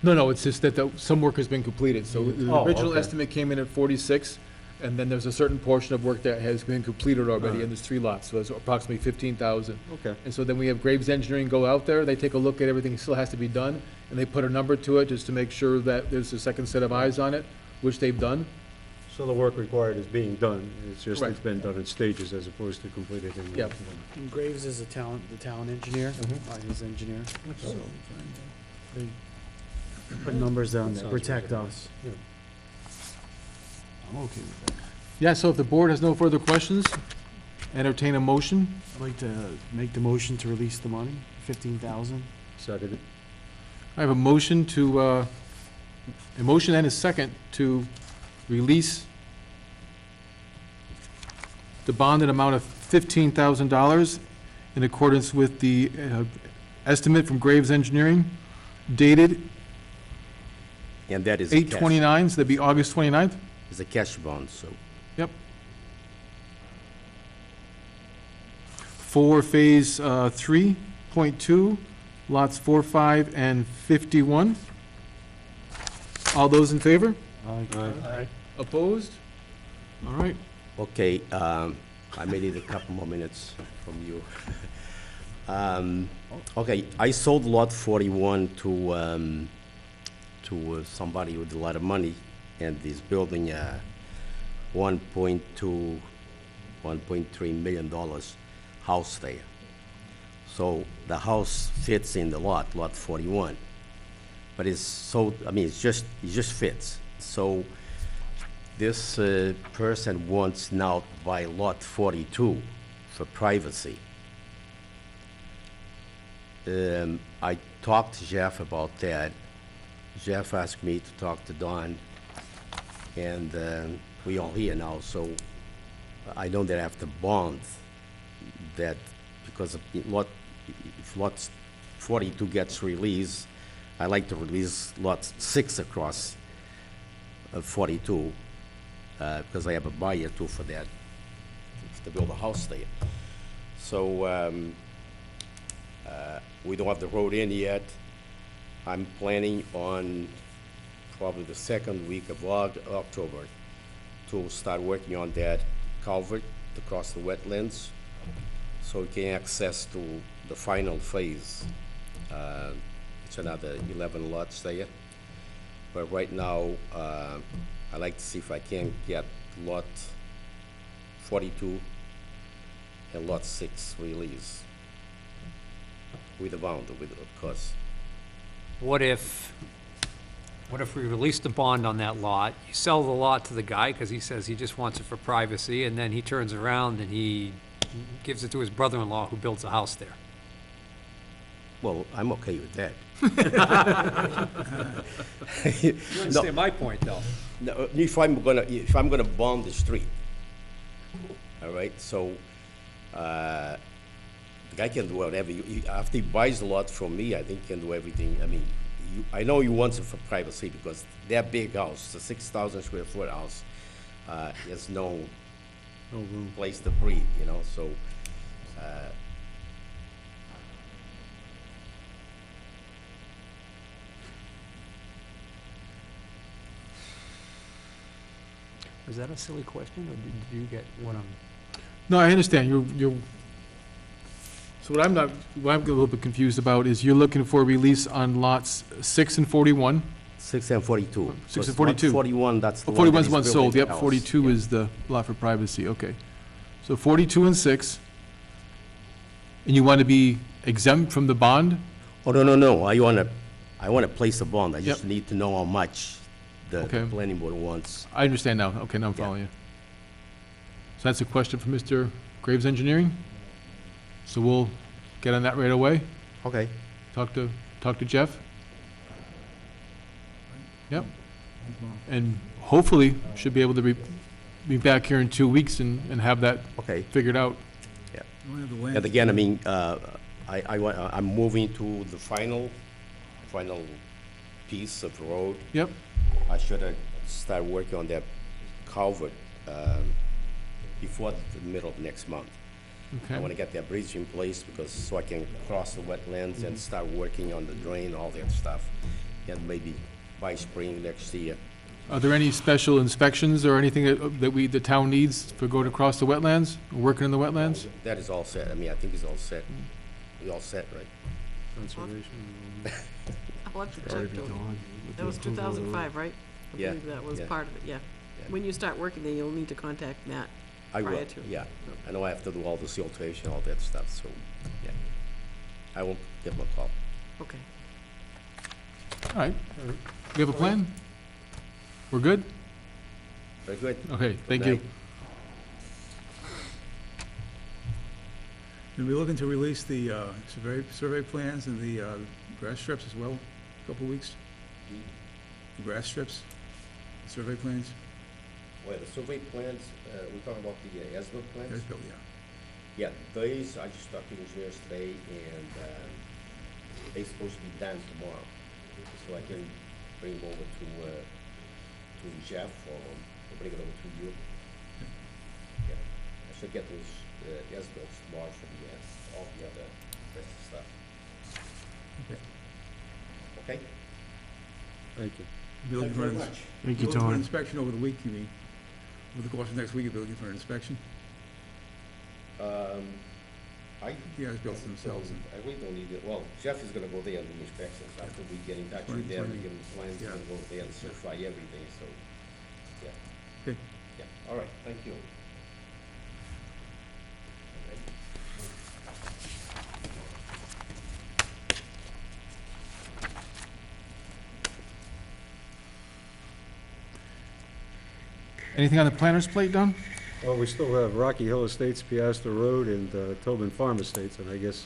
Speaker 1: No, it's just that some work has been completed. So the
Speaker 2: Oh,
Speaker 1: original
Speaker 2: okay.
Speaker 1: estimate came in at 46, and then there's a certain portion of work that has been completed already, and there's 3 lots, so it's approximately 15,000.
Speaker 2: Okay.
Speaker 1: And so then we have Graves Engineering go out there, they take a look at everything still has to be done, and they put a number to it just to make sure that there's a second set of eyes on it, which they've done.
Speaker 2: So the work required is being done, it's just
Speaker 1: Right.
Speaker 2: it's been done in stages as opposed to completed in.
Speaker 1: Yep.
Speaker 3: And Graves is the town engineer, his engineer, so they put numbers down that
Speaker 2: Sounds
Speaker 3: protect
Speaker 2: reasonable.
Speaker 3: us.
Speaker 2: Yeah.
Speaker 3: I'm okay with that.
Speaker 1: Yeah, so if the board has no further questions, entertain a motion.
Speaker 3: I'd like to make the motion to release the money, 15,000.
Speaker 2: Seconded.
Speaker 1: I have a motion a motion and a second to release the bonded amount of $15,000 in accordance with the estimate from Graves Engineering dated
Speaker 10: And that is a cash,
Speaker 1: 8/29, so that'd be August 29th?
Speaker 10: is a cash bond, so.
Speaker 1: Yep. For Phase 3.2, lots 4, 5, and 51. All those in favor? Opposed? All right.
Speaker 10: Okay, I may need a couple more minutes from you. Okay, I sold lot 41 to somebody with a lot of money, and he's building a $1.3 million house there. So the house fits in the lot 41. But it's so, I mean, it just fits. So this person wants now to buy lot 42 for privacy. I talked to Jeff about that. Jeff asked me to talk to Don, and we all here now, so I know that I have to bond that, because if lot 42 gets released, I like to release lot 6 across 42, because I have a buyer too for that, to build a house there. So we don't have the road in yet. I'm planning on probably the second week of October to start working on that culvert to cross the wetlands, so we can access to the final phase. It's another 11 lots there. But right now, I like to see if I can get lot 42 and lot 6 released with a bond, of course.
Speaker 7: What if we release the bond on that lot, you sell the lot to the guy because he says he just wants it for privacy, and then he turns around and he gives it to his brother-in-law who builds a house there?
Speaker 10: Well, I'm okay with that.
Speaker 7: You understand my point, though?
Speaker 10: No, if I'm gonna bond the street, all right, so, the guy can do whatever, after he buys the lot from me, I think he can do everything, I mean, I know he wants it for privacy, because that big house, the 6,000 square foot house, there's no place to breathe, you know, so,
Speaker 7: Was that a silly question, or did you get what I'm?
Speaker 1: No, I understand, so what I'm a little bit confused about is you're looking for release on lots 6 and 41?
Speaker 10: 6 and 42.
Speaker 1: 6 and
Speaker 10: Lot
Speaker 1: 42.
Speaker 10: 41, that's the
Speaker 1: Oh,
Speaker 10: one that
Speaker 1: 41 is
Speaker 10: he's
Speaker 1: one
Speaker 10: building
Speaker 1: sold,
Speaker 10: the
Speaker 1: yep,
Speaker 10: house.
Speaker 1: 42
Speaker 10: Yeah.
Speaker 1: is the lot for privacy, okay. So 42 and 6. And you want to be exempt from the bond?
Speaker 10: Oh, no, I wanna place a bond, I just
Speaker 1: Yep.
Speaker 10: need to know how much the
Speaker 1: Okay.
Speaker 10: planning board wants.
Speaker 1: I understand now, okay, now I'm
Speaker 10: Yeah.
Speaker 1: following you. So that's a question for Mr. Graves Engineering? So we'll get on that right away,
Speaker 10: Okay.
Speaker 1: talk to Jeff? Yep. And hopefully, should be able to be back here in 2 weeks and have that
Speaker 10: Okay,
Speaker 1: figured out.
Speaker 4: You don't have the land.
Speaker 10: and again, I mean, I'm moving to the final piece of the road.
Speaker 1: Yep,
Speaker 10: I should have started working on that culvert, before the middle of next month. I want
Speaker 1: okay.
Speaker 10: to get that bridge in place, because, so I can cross the wetlands and start working on the drain, all that stuff, and maybe by spring next year.
Speaker 1: Are there any special inspections or anything that the town needs for going across the wetlands, working in the wetlands?
Speaker 10: That is all set, I mean, I think it's all set. We all set, right?
Speaker 2: Conservation.
Speaker 8: I'll have to check, though. That was 2005, right? I
Speaker 10: Yeah,
Speaker 8: believe that was
Speaker 10: yeah.
Speaker 8: part of it, yeah. When you start working there, you'll need to contact Matt
Speaker 10: I will,
Speaker 8: prior to.
Speaker 10: yeah. I know I have to do all the siltation, all that stuff, so, yeah. I will give him a call.
Speaker 8: Okay.
Speaker 1: All right. We have a plan? We're good?
Speaker 10: Very good.
Speaker 1: Okay, thank you.
Speaker 10: Night.
Speaker 4: And we're looking to release the survey plans and the grass strips as well, a couple weeks. The grass strips, the survey plans.
Speaker 10: Well, the survey plans, we're talking about the as-built plans?
Speaker 4: There's Bill, yeah.
Speaker 10: Yeah, these, I just talked to engineers today, and they're supposed to be done tomorrow. So I can bring them over to Jeff, or bring it over to you. Yeah, I should get those as-bills tomorrow for the, all the other rest of the stuff.
Speaker 4: Okay.
Speaker 10: Okay?
Speaker 2: Thank you.
Speaker 4: Be looking for an
Speaker 3: Thank you,
Speaker 4: be looking for an
Speaker 3: Tony.
Speaker 4: inspection over the week, you mean? Over the course of next week, you'll be looking for an inspection?
Speaker 10: Yeah,
Speaker 4: as built themselves.
Speaker 10: I really don't need it. Well, Jeff is gonna go there and do inspections after we get in touch with them, we give them plans, he's
Speaker 4: Yeah.
Speaker 10: gonna go there and certify everything, so, yeah.
Speaker 4: Okay.
Speaker 10: Yeah, all right, thank you.
Speaker 1: Anything on the planner's plate, Don?
Speaker 2: Well, we still have Rocky Hill Estates, Piastra Road, and Tobin Farm Estates, and I guess,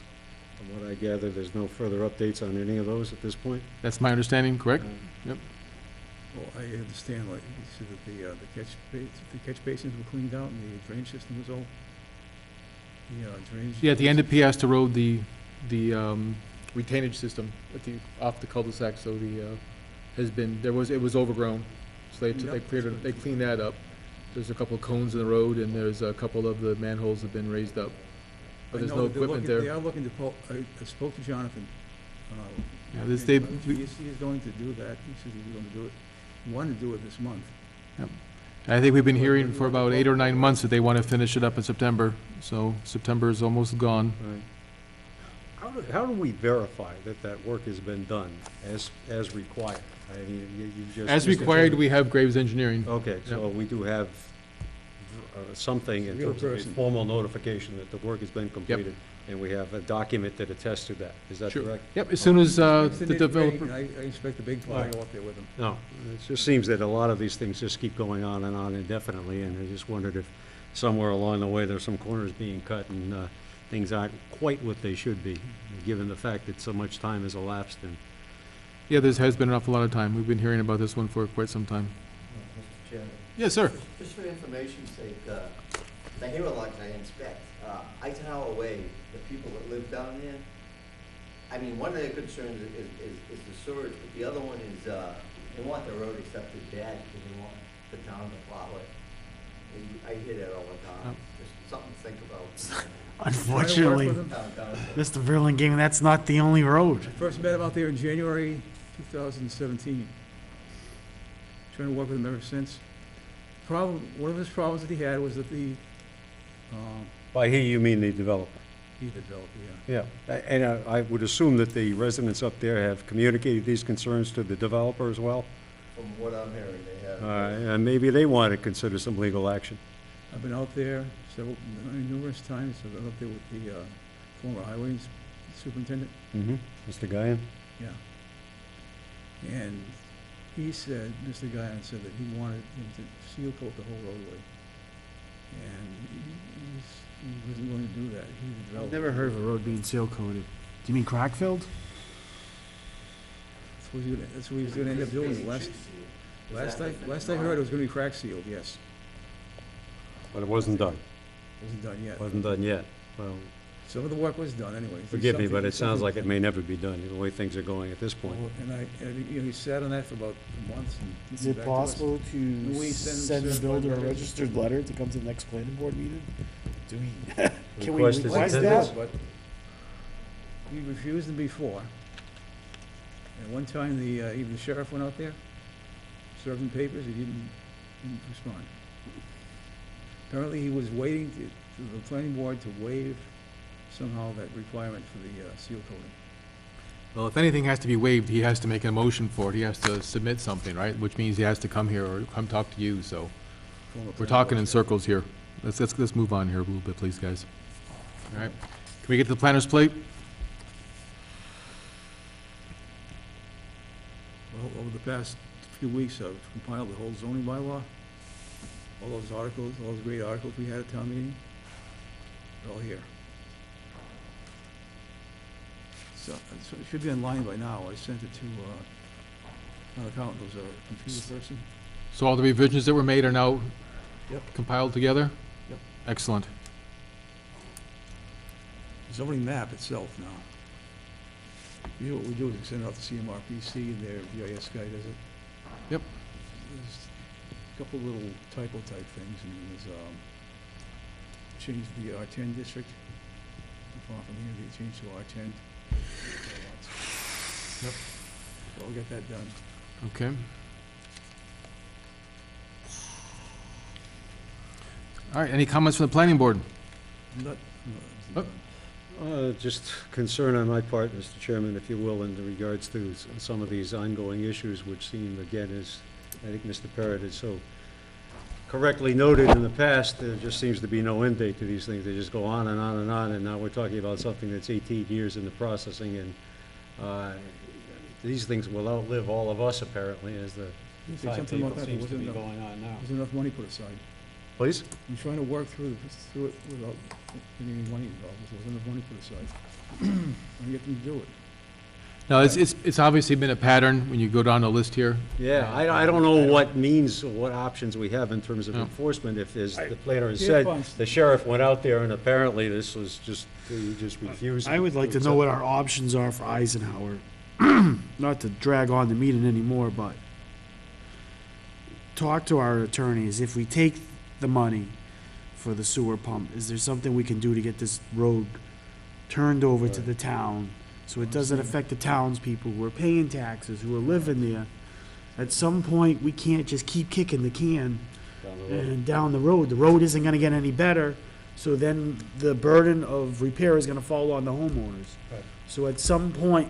Speaker 2: from what I gather, there's no further updates on any of those at this point.
Speaker 1: That's my understanding, correct? Yep.
Speaker 4: Well, I understand, like, you said that the catch basins were cleaned out and the drainage system was all, drainage.
Speaker 1: Yeah, at the end of Piasta Road, the retainage system at the, off the cul-de-sac, so has been, it was overgrown. So they cleared it, they cleaned that up. There's a couple of cones in the road, and there's a couple of the manholes have been raised up. But there's no equipment there.
Speaker 4: They are looking to I spoke to Jonathan.
Speaker 1: Yeah, this, they,
Speaker 4: He is going to do that. He said he was going to do it. He wanted to do it this month.
Speaker 1: I think we've been hearing for about 8 or 9 months that they want to finish it up in September, so September is almost gone.
Speaker 2: Right. How do we verify that that work has been done as required? I mean, you just.
Speaker 1: As required, we have Graves Engineering.
Speaker 2: Okay, so we do have something in
Speaker 4: Real
Speaker 2: terms of a
Speaker 4: person.
Speaker 2: formal notification that the work has been completed, and we have a document that attests to that. Is that
Speaker 1: Sure.
Speaker 2: correct?
Speaker 1: Yep, as soon as
Speaker 4: It's
Speaker 1: the
Speaker 4: the nitty-gritty,
Speaker 1: developer,
Speaker 4: and I expect the big fly to go up there with him.
Speaker 2: No, it just seems that a lot of these things just keep going on and on indefinitely, and I just wondered if somewhere along the way there's some corners being cut and things aren't quite what they should be, given the fact that so much time has elapsed and.
Speaker 1: yeah, there has been an awful lot of time. We've been hearing about this one for quite some time.
Speaker 9: Mr. Chairman,
Speaker 1: Yes, sir.
Speaker 9: just for information's sake, the hero logs I inspect, Eisenhower Way, the people that live down there, I mean, one of their concerns is the sewage, but the other one is, they want the road accepted bad because they want the town to plow it. I hear that all the time. Just something to think about.
Speaker 3: Unfortunately,
Speaker 4: Try to work with him.
Speaker 3: Mr. Burlingame, that's not the only road.
Speaker 4: First met him out there in January 2017. Trying to work with him ever since. One of his problems that he had was that
Speaker 2: By he, you mean the developer?
Speaker 4: he developed, yeah.
Speaker 2: Yeah, and I would assume that the residents up there have communicated these concerns to the developer as well?
Speaker 9: From what I'm hearing, they have.
Speaker 2: And maybe they want to consider some legal action.
Speaker 4: I've been out there numerous times. I've been up there with the former highways superintendent.
Speaker 2: Mm-hmm. Mr. Guyan?
Speaker 4: Yeah. And he said, Mr. Guyan said that he wanted him to seal coat the whole roadway. And he wasn't going to do that. He
Speaker 3: I've
Speaker 4: developed.
Speaker 3: never heard of a road being seal coated. Do you mean crack filled?
Speaker 4: That's what he was gonna end up doing. Last I heard, it was gonna be crack sealed, yes.
Speaker 2: But it wasn't done.
Speaker 4: Wasn't done yet.
Speaker 2: Wasn't done yet. Well,
Speaker 4: Some of the work was done anyway.
Speaker 2: forgive me, but it sounds like it may never be done, the way things are going at this point.
Speaker 4: And he sat on that for about months and.
Speaker 3: Is it possible to
Speaker 4: We
Speaker 3: send the
Speaker 4: send
Speaker 3: builder a
Speaker 4: certified
Speaker 3: registered letter to come to the next planning board meeting? Do we, can we
Speaker 2: Request is
Speaker 3: request
Speaker 2: attendance?
Speaker 3: that?
Speaker 4: But we refused them before. And one time, even the sheriff went out there, served him papers, he didn't respond. Apparently, he was waiting to the planning board to waive somehow that requirement for the seal coating.
Speaker 1: Well, if anything has to be waived, he has to make a motion for it. He has to submit something, right? Which means he has to come here or come talk to you, so we're talking in circles here. Let's move on here a little bit, please, guys. All right. Can we get to the planner's plate?
Speaker 4: Well, over the past few weeks, I've compiled the whole zoning bylaw, all those articles, all those great articles we had at town meeting, they're all here. So it should be online by now. I sent it to, an accountant who's a computer person.
Speaker 1: So all the revisions that were made are now
Speaker 4: Yep.
Speaker 1: compiled together?
Speaker 4: Yep.
Speaker 1: Excellent.
Speaker 4: Zoning map itself now. You know what we do is we send it out to CMRPC and their GIS guy does it.
Speaker 1: Yep.
Speaker 4: There's a couple little typo type things, and there's, change the R10 district. Far from here, they changed to R10.
Speaker 1: Yep.
Speaker 4: So I'll get that done.
Speaker 1: Okay. All right, any comments from the planning board?
Speaker 4: I'm not-
Speaker 2: Just concern on my part, Mr. Chairman, if you will, in regards to some of these ongoing issues, which seem, again, as I think Mr. Parrott has so correctly noted in the past, there just seems to be no end date to these things. They just go on and on and on, and now we're talking about something that's 18 years in the processing, and these things will outlive all of us, apparently, as the
Speaker 4: You said something about that, there
Speaker 2: seems to
Speaker 4: wasn't
Speaker 2: be
Speaker 4: enough,
Speaker 2: going on now.
Speaker 4: wasn't enough money put aside.
Speaker 2: Please?
Speaker 4: I'm trying to work through it without getting any money involved, there wasn't enough money put aside. I get them to do it.
Speaker 1: No, it's obviously been a pattern when you go down the list here.
Speaker 2: Yeah, I don't know what means, or what options we have in terms of
Speaker 1: No.
Speaker 2: enforcement, if, as the planner has
Speaker 4: Yeah,
Speaker 2: said,
Speaker 4: fine.
Speaker 2: the sheriff went out there and apparently this was just, he just refused.
Speaker 3: I would like to know what our options are for Eisenhower. Not to drag on the meeting anymore, but talk to our attorneys. If we take the money for the sewer pump, is there something we can do to get this road turned over to the town so it doesn't affect the townspeople who are paying taxes, who are living there? At some point, we can't just keep kicking the can and down the road. The road isn't gonna get any better, so then the burden of repair is gonna fall on the homeowners.
Speaker 2: Right.
Speaker 3: So at some point,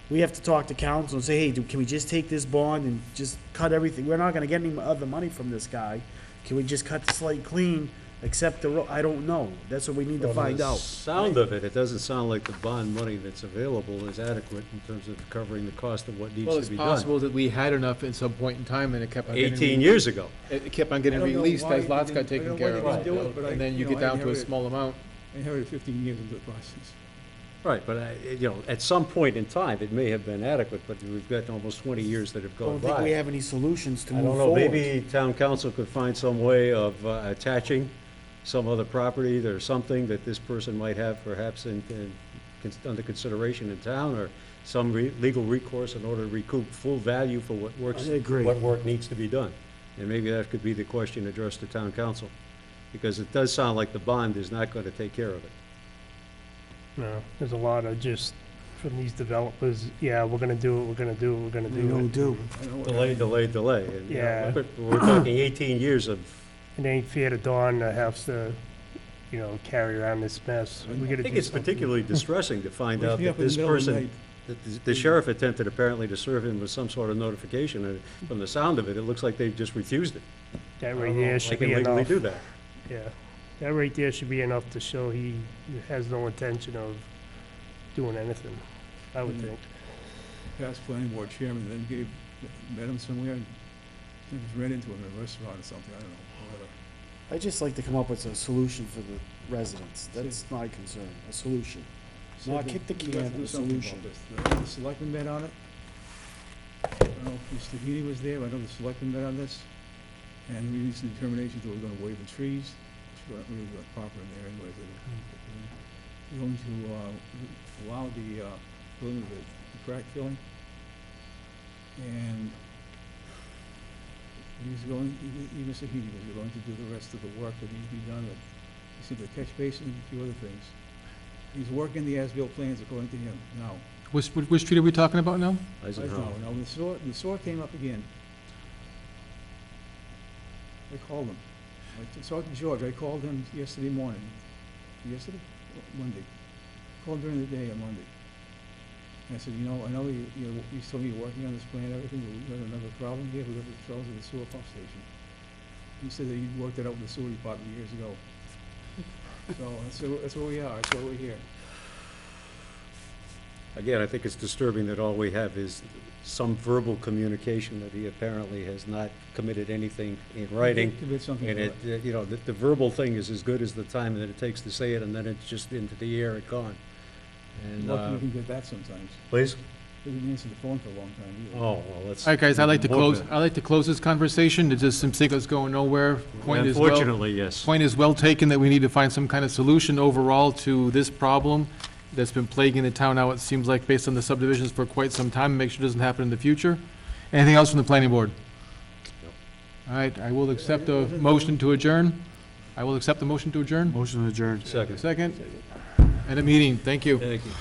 Speaker 3: we have to talk to council and say, hey, can we just take this bond and just cut everything? We're not gonna get any other money from this guy. Can we just cut the slate clean, accept the road? I don't know. That's what we need to find out.
Speaker 2: Sound of it doesn't sound like the bond money that's available is adequate in terms of covering the cost of what
Speaker 1: Well,
Speaker 2: needs
Speaker 1: it's
Speaker 2: to be done.
Speaker 1: possible that we had enough at some point in time and it kept on getting.
Speaker 2: 18 years ago.
Speaker 1: It kept on getting
Speaker 4: I don't know
Speaker 1: released
Speaker 4: why
Speaker 1: as lots
Speaker 4: they
Speaker 1: got
Speaker 4: didn't- I
Speaker 1: taken
Speaker 4: don't know
Speaker 1: care
Speaker 4: why
Speaker 1: of.
Speaker 4: they didn't do it, but
Speaker 1: And then you
Speaker 4: you
Speaker 1: get
Speaker 4: know, I
Speaker 1: down to a
Speaker 4: inherited-
Speaker 1: small amount.
Speaker 4: I inherited 15 years into the process.
Speaker 2: Right, but, at some point in time, it may have been adequate, but we've got almost 20 years that have
Speaker 3: I
Speaker 2: gone
Speaker 3: don't think we
Speaker 2: by.
Speaker 3: have any solutions to
Speaker 2: I
Speaker 3: move
Speaker 2: don't know,
Speaker 3: forward.
Speaker 2: maybe town council could find some way of attaching some other property or something that this person might have perhaps under consideration in town, or some legal recourse in order to recoup full value for what works,
Speaker 3: I agree.
Speaker 2: what work needs to be done. And maybe that could be the question addressed to town council, because it does sound like the bond is not going to take care of it.
Speaker 5: No, there's a lot of just, from these developers, yeah, we're gonna do it, we're gonna do it, we're gonna
Speaker 3: They
Speaker 5: do
Speaker 3: don't
Speaker 5: it.
Speaker 3: do.
Speaker 4: I know what
Speaker 2: Delay,
Speaker 4: happened.
Speaker 2: delay, delay. And,
Speaker 5: Yeah.
Speaker 2: look at- we're talking 18 years of,
Speaker 5: It ain't fair to Dawn to have to, carry around this mess. We
Speaker 2: I
Speaker 5: gotta
Speaker 2: think
Speaker 5: do
Speaker 2: it's
Speaker 5: something.
Speaker 2: particularly distressing to find
Speaker 4: Wakes
Speaker 2: out
Speaker 4: me
Speaker 2: that
Speaker 4: up in the
Speaker 2: this
Speaker 4: middle of the
Speaker 2: person,
Speaker 4: night.
Speaker 2: that the sheriff attempted apparently to serve him with some sort of notification, and from the sound of it, it looks like they just refused it.
Speaker 5: That
Speaker 2: I
Speaker 5: right
Speaker 2: don't know
Speaker 5: there
Speaker 2: if I
Speaker 5: should
Speaker 2: can
Speaker 5: be
Speaker 2: legally
Speaker 5: enough.
Speaker 2: do that.
Speaker 5: Yeah, that right there should be enough to show he has no intention of doing anything, I would think.
Speaker 4: Past planning board chairman, then met him somewhere, and just ran into him in a restaurant or something, I don't know, whatever.
Speaker 3: I'd just like to come up with a solution for the residents. That's my concern, a solution. Not
Speaker 4: Said
Speaker 3: kick the
Speaker 4: that we
Speaker 3: can,
Speaker 4: have to do
Speaker 3: a
Speaker 4: something about
Speaker 3: solution.
Speaker 4: this. The selectmen met on it. I don't know if Mr. Heaney was there, but I know the selectmen met on this. And we reached the determination that we're gonna waive the trees, which we're not really proper in there anyway. We're going to, allow the, building of the crack filling. And Mr. Heaney was going to do the rest of the work that needs to be done, but he said the catch basin and a few other things. He's working the as-built plans according to him now.
Speaker 1: Which street are we talking about now?
Speaker 2: Eisenhower.
Speaker 4: Now, when the sewer came up again, I called him. I talked to George, I called him yesterday morning. Yesterday? Monday. Called during the day on Monday. I said, you know, I know you told me you're working on this plan and everything, but we got another problem here, we got the fellows at the sewer pump station. You said that you'd worked it out with the sewer department years ago. So that's where we are, that's why we're here.
Speaker 2: Again, I think it's disturbing that all we have is some verbal communication that he apparently has not committed anything in writing.
Speaker 4: Commit something
Speaker 2: And
Speaker 4: to
Speaker 2: it,
Speaker 4: it.
Speaker 2: you know, the verbal thing is as good as the time that it takes to say it, and then it's just into the air and gone. And,
Speaker 4: Lucky we can get that sometimes.
Speaker 2: please?
Speaker 4: They didn't answer the phone for a long time either.
Speaker 2: Oh, well, that's.
Speaker 1: All right, guys, I'd like to
Speaker 2: more
Speaker 1: close,
Speaker 2: than-
Speaker 1: I'd like to close this conversation. It just seems like it's going nowhere. Point is well,
Speaker 2: Unfortunately, yes.
Speaker 1: point is well taken that we need to find some kind of solution overall to this problem that's been plaguing the town now, it seems like, based on the subdivisions for quite some time, make sure it doesn't happen in the future. Anything else from the planning board? All right, I will accept a motion to adjourn. I will accept the motion to adjourn.
Speaker 3: Motion adjourned.
Speaker 2: Second.
Speaker 1: Second. End of meeting. Thank you.
Speaker 2: Thank you.